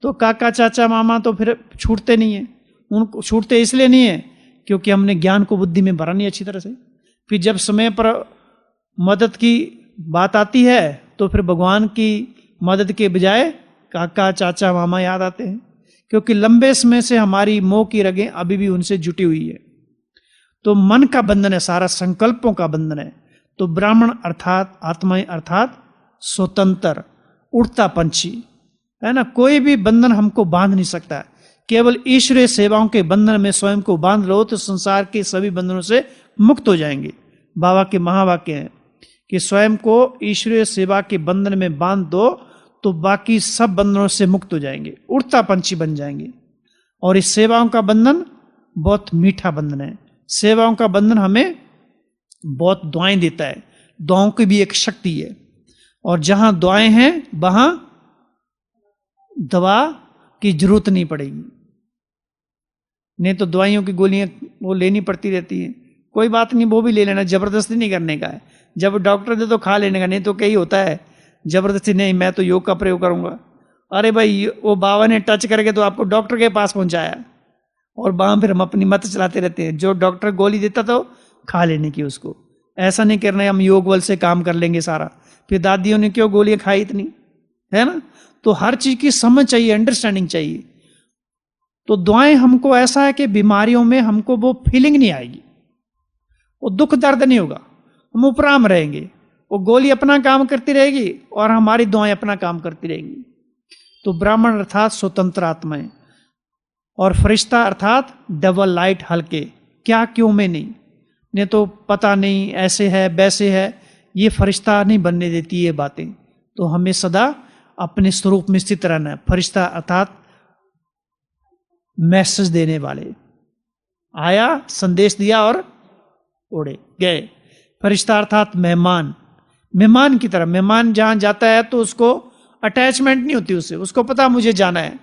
तो काका चाचा मामा तो फिर छूटते नहीं है। उनको छूटते इसलिए नहीं है क्योंकि हमने ज्ञान को बुद्धि में भरा नहीं अच्छी तरह से। फिर जब समय पर मदद की बात आती है तो फिर भगवान की मदद के बजाय काका चाचा मामा याद आते हैं, क्योंकि लंबे समय से हमारी मोह की रगें अभी भी उनसे जुटी हुई है। तो मन का बंधन है, सारा संकल्पों का बंधन है। तो ब्राह्मण अर्थात आत्माएं अर्थात स्वतंत्र, उड़ता पंछी, है ना। कोई भी बंधन हमको बांध नहीं सकता। केवल ईश्वरीय सेवाओं के बंधन में स्वयं को बांध लो तो संसार के सभी बंधनों से मुक्त हो जाएंगे। बाबा के महावाक्य हैं कि स्वयं को ईश्वरीय सेवा के बंधन में बांध दो तो बाकी सब बंधनों से मुक्त हो जाएंगे, उड़ता पंछी बन जाएंगे। और इस सेवाओं का बंधन बहुत मीठा बंधन है। सेवाओं का बंधन हमें बहुत दुआएं देता है। दुआओं की भी एक शक्ति है। और जहां दुआएं हैं वहां दवा की जरूरत नहीं पड़ेगी। नहीं तो दवाइयों की गोलियां वो लेनी पड़ती रहती हैं। कोई बात नहीं, वो भी ले लेना, जबरदस्ती नहीं करने का है। जब डॉक्टर दे तो खा लेने का, नहीं तो कई होता है जबरदस्ती, नहीं मैं तो योग का प्रयोग करूंगा। अरे भाई, वो बाबा ने टच करके तो आपको डॉक्टर के पास पहुंचाया और वहां फिर हम अपनी मत चलाते रहते हैं। जो डॉक्टर गोली देता तो खा लेने की उसको। ऐसा नहीं करना है हम योग बल से काम कर लेंगे सारा। फिर दादियों ने क्यों गोलियां खाई इतनी, है ना। तो हर चीज की समझ चाहिए, अंडरस्टैंडिंग चाहिए। तो दुआएं हमको ऐसा है कि बीमारियों में हमको वो फीलिंग नहीं आएगी, वो दुख दर्द नहीं होगा, हम उपराम रहेंगे। वो गोली अपना काम करती रहेगी और हमारी दुआएं अपना काम करती रहेंगी। तो ब्राह्मण अर्थात स्वतंत्र आत्माएं और फरिश्ता अर्थात डबल लाइट हल्के, क्या क्यों में नहीं तो पता नहीं ऐसे है वैसे है, ये फरिश्ता नहीं बनने देती ये बातें। तो हमें सदा अपने स्वरूप में स्थित रहना है। फरिश्ता अर्थात मैसेज देने वाले, आया संदेश दिया और उड़े गए। फरिश्ता अर्थात मेहमान, मेहमान की तरह। मेहमान जहां जाता है तो उसको अटैचमेंट नहीं होती उससे, उसको पता मुझे जाना है।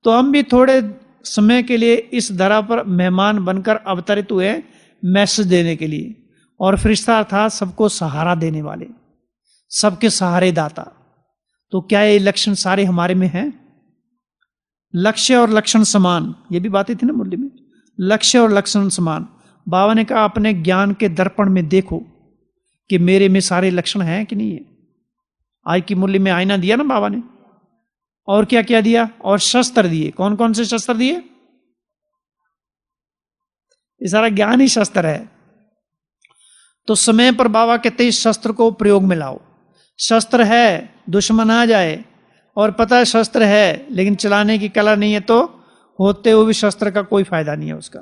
तो हम भी थोड़े समय के लिए इस धरा पर मेहमान बनकर अवतरित हुए मैसेज देने के लिए। और फरिश्ता अर्थात सबको सहारा देने वाले, सबके सहारे दाता। तो क्या ये लक्षण सारे हमारे में हैं? लक्ष्य और लक्षण समान, ये भी बातें थी ना मुरली में। लक्ष्य और लक्षण समान। बाबा ने कहा अपने ज्ञान के दर्पण में देखो कि मेरे में सारे लक्षण हैं कि नहीं है। आज की मुरली में आईना दिया ना बाबा ने, और क्या क्या दिया, और शस्त्र दिए। कौन कौन से शस्त्र दिए? ये सारा ज्ञान ही शस्त्र है। तो समय पर बाबा कहते इस शस्त्र को प्रयोग में लाओ। शस्त्र है, दुश्मन आ जाए और पता है शस्त्र है लेकिन चलाने की कला नहीं है, तो होते हुए भी शस्त्र का कोई फायदा नहीं है उसका।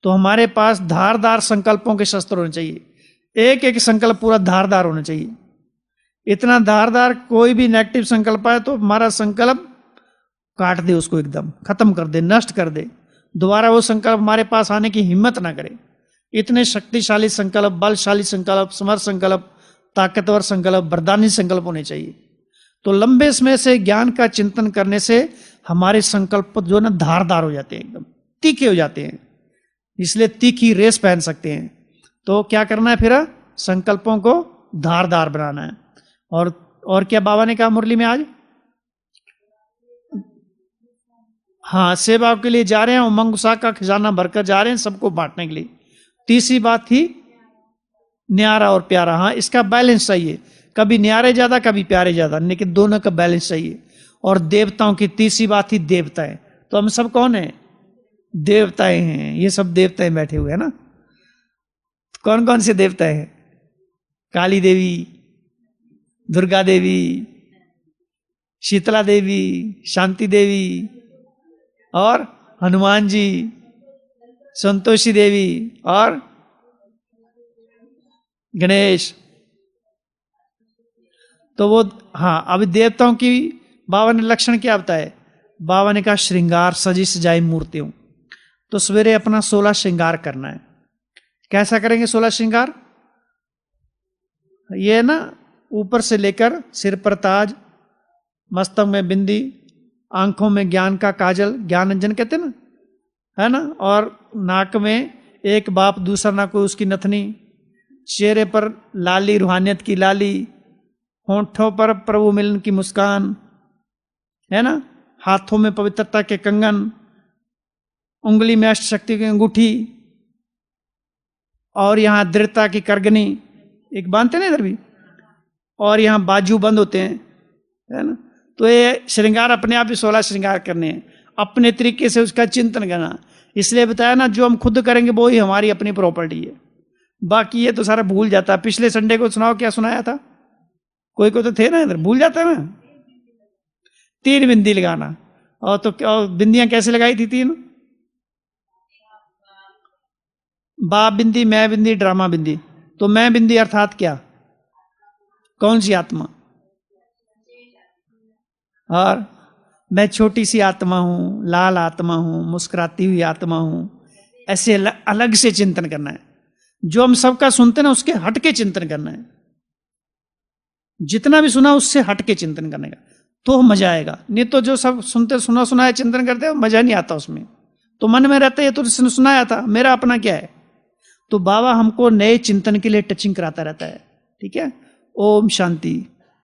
तो हमारे पास धारदार संकल्पों के शस्त्र होने चाहिए। एक एक संकल्प पूरा धारदार होना चाहिए। इतना धारदार, कोई भी नेगेटिव संकल्प आए तो हमारा संकल्प काट दे, उसको एकदम खत्म कर दे, नष्ट कर दे। दोबारा वो संकल्प हमारे पास आने की हिम्मत ना करे। इतने शक्तिशाली संकल्प, बलशाली संकल्प, समर्थ संकल्प, ताकतवर संकल्प, वरदानी संकल्प होने चाहिए। तो लंबे समय से ज्ञान का चिंतन करने से हमारे संकल्प जो ना धारदार हो जाते हैं, एकदम तीखे हो जाते हैं। इसलिए तीखी रेस पहन सकते हैं। तो क्या करना है फिर? संकल्पों को धारदार बनाना है। और क्या बाबा ने कहा मुरली में आज? हाँ, सेवा के लिए जा रहे हैं, उमंग उत्साह का खजाना भरकर जा रहे हैं सबको बांटने के लिए। तीसरी बात थी न्यारा और प्यारा। हाँ, इसका बैलेंस चाहिए, कभी न्यारे ज्यादा कभी प्यारे ज्यादा, लेकिन दोनों का बैलेंस चाहिए। और देवताओं की तीसरी बात थी देवताएं। तो हम सब कौन है? देवताएं हैं। ये सब देवताएं बैठे हुए हैं ना। कौन कौन से देवताएं हैं? काली देवी, दुर्गा देवी, शीतला देवी, शांति देवी, और हनुमान जी, संतोषी देवी, और गणेश। तो वो, हाँ, अभी देवताओं की बाबा ने लक्षण क्या बताए? बाबा ने कहा श्रृंगार सजी सजाई मूर्तियों। तो सवेरे अपना 16 श्रृंगार करना है। कैसा करेंगे 16 श्रृंगार? ये ना, ऊपर से लेकर सिर पर ताज, मस्तक में बिंदी, आंखों में ज्ञान का काजल, ज्ञान अंजन कहते ना, है ना, और नाक में एक बाप दूसरा ना कोई उसकी नथनी, चेहरे पर लाली, रूहानियत की लाली, होंठों पर प्रभु मिलन की मुस्कान, है ना, हाथों में पवित्रता के कंगन, उंगली में अष्ट शक्ति की अंगूठी, और यहां दृढ़ता की करगनी एक बांधते ना इधर भी, और यहां बाजू बंद होते हैं, है ना। तो ये श्रृंगार अपने आप ही 16 श्रृंगार करने हैं, अपने तरीके से उसका चिंतन करना। इसलिए बताया ना, जो हम खुद करेंगे वो ही हमारी अपनी प्रॉपर्टी है, बाकी ये तो सारा भूल जाता है। पिछले संडे को सुनाओ, क्या सुनाया था? कोई तो थे ना इधर, भूल जाता है ना। 3 बिंदी लगाना। और तो क्या बिंदियां कैसे लगाई थी? 3 बाप बिंदी, मैं बिंदी, ड्रामा बिंदी। तो मैं बिंदी अर्थात क्या? कौन सी आत्मा? और मैं छोटी सी आत्मा हूं, लाल आत्मा हूं, मुस्कुराती हुई आत्मा हूं। ऐसे अलग से चिंतन करना है। जो हम सबका सुनते ना उसके हट के चिंतन करना है। जितना भी सुना उससे हट के चिंतन करने का, तो मजा आएगा। नहीं तो जो सब सुनते सुना सुनाया चिंतन करते हैं, मजा नहीं आता उसमें। तो मन में रहता है, ये तो जिसने सुनाया था, मेरा अपना क्या है। तो बाबा हमको नए चिंतन के लिए टचिंग कराता रहता है। ठीक है। ओम शांति।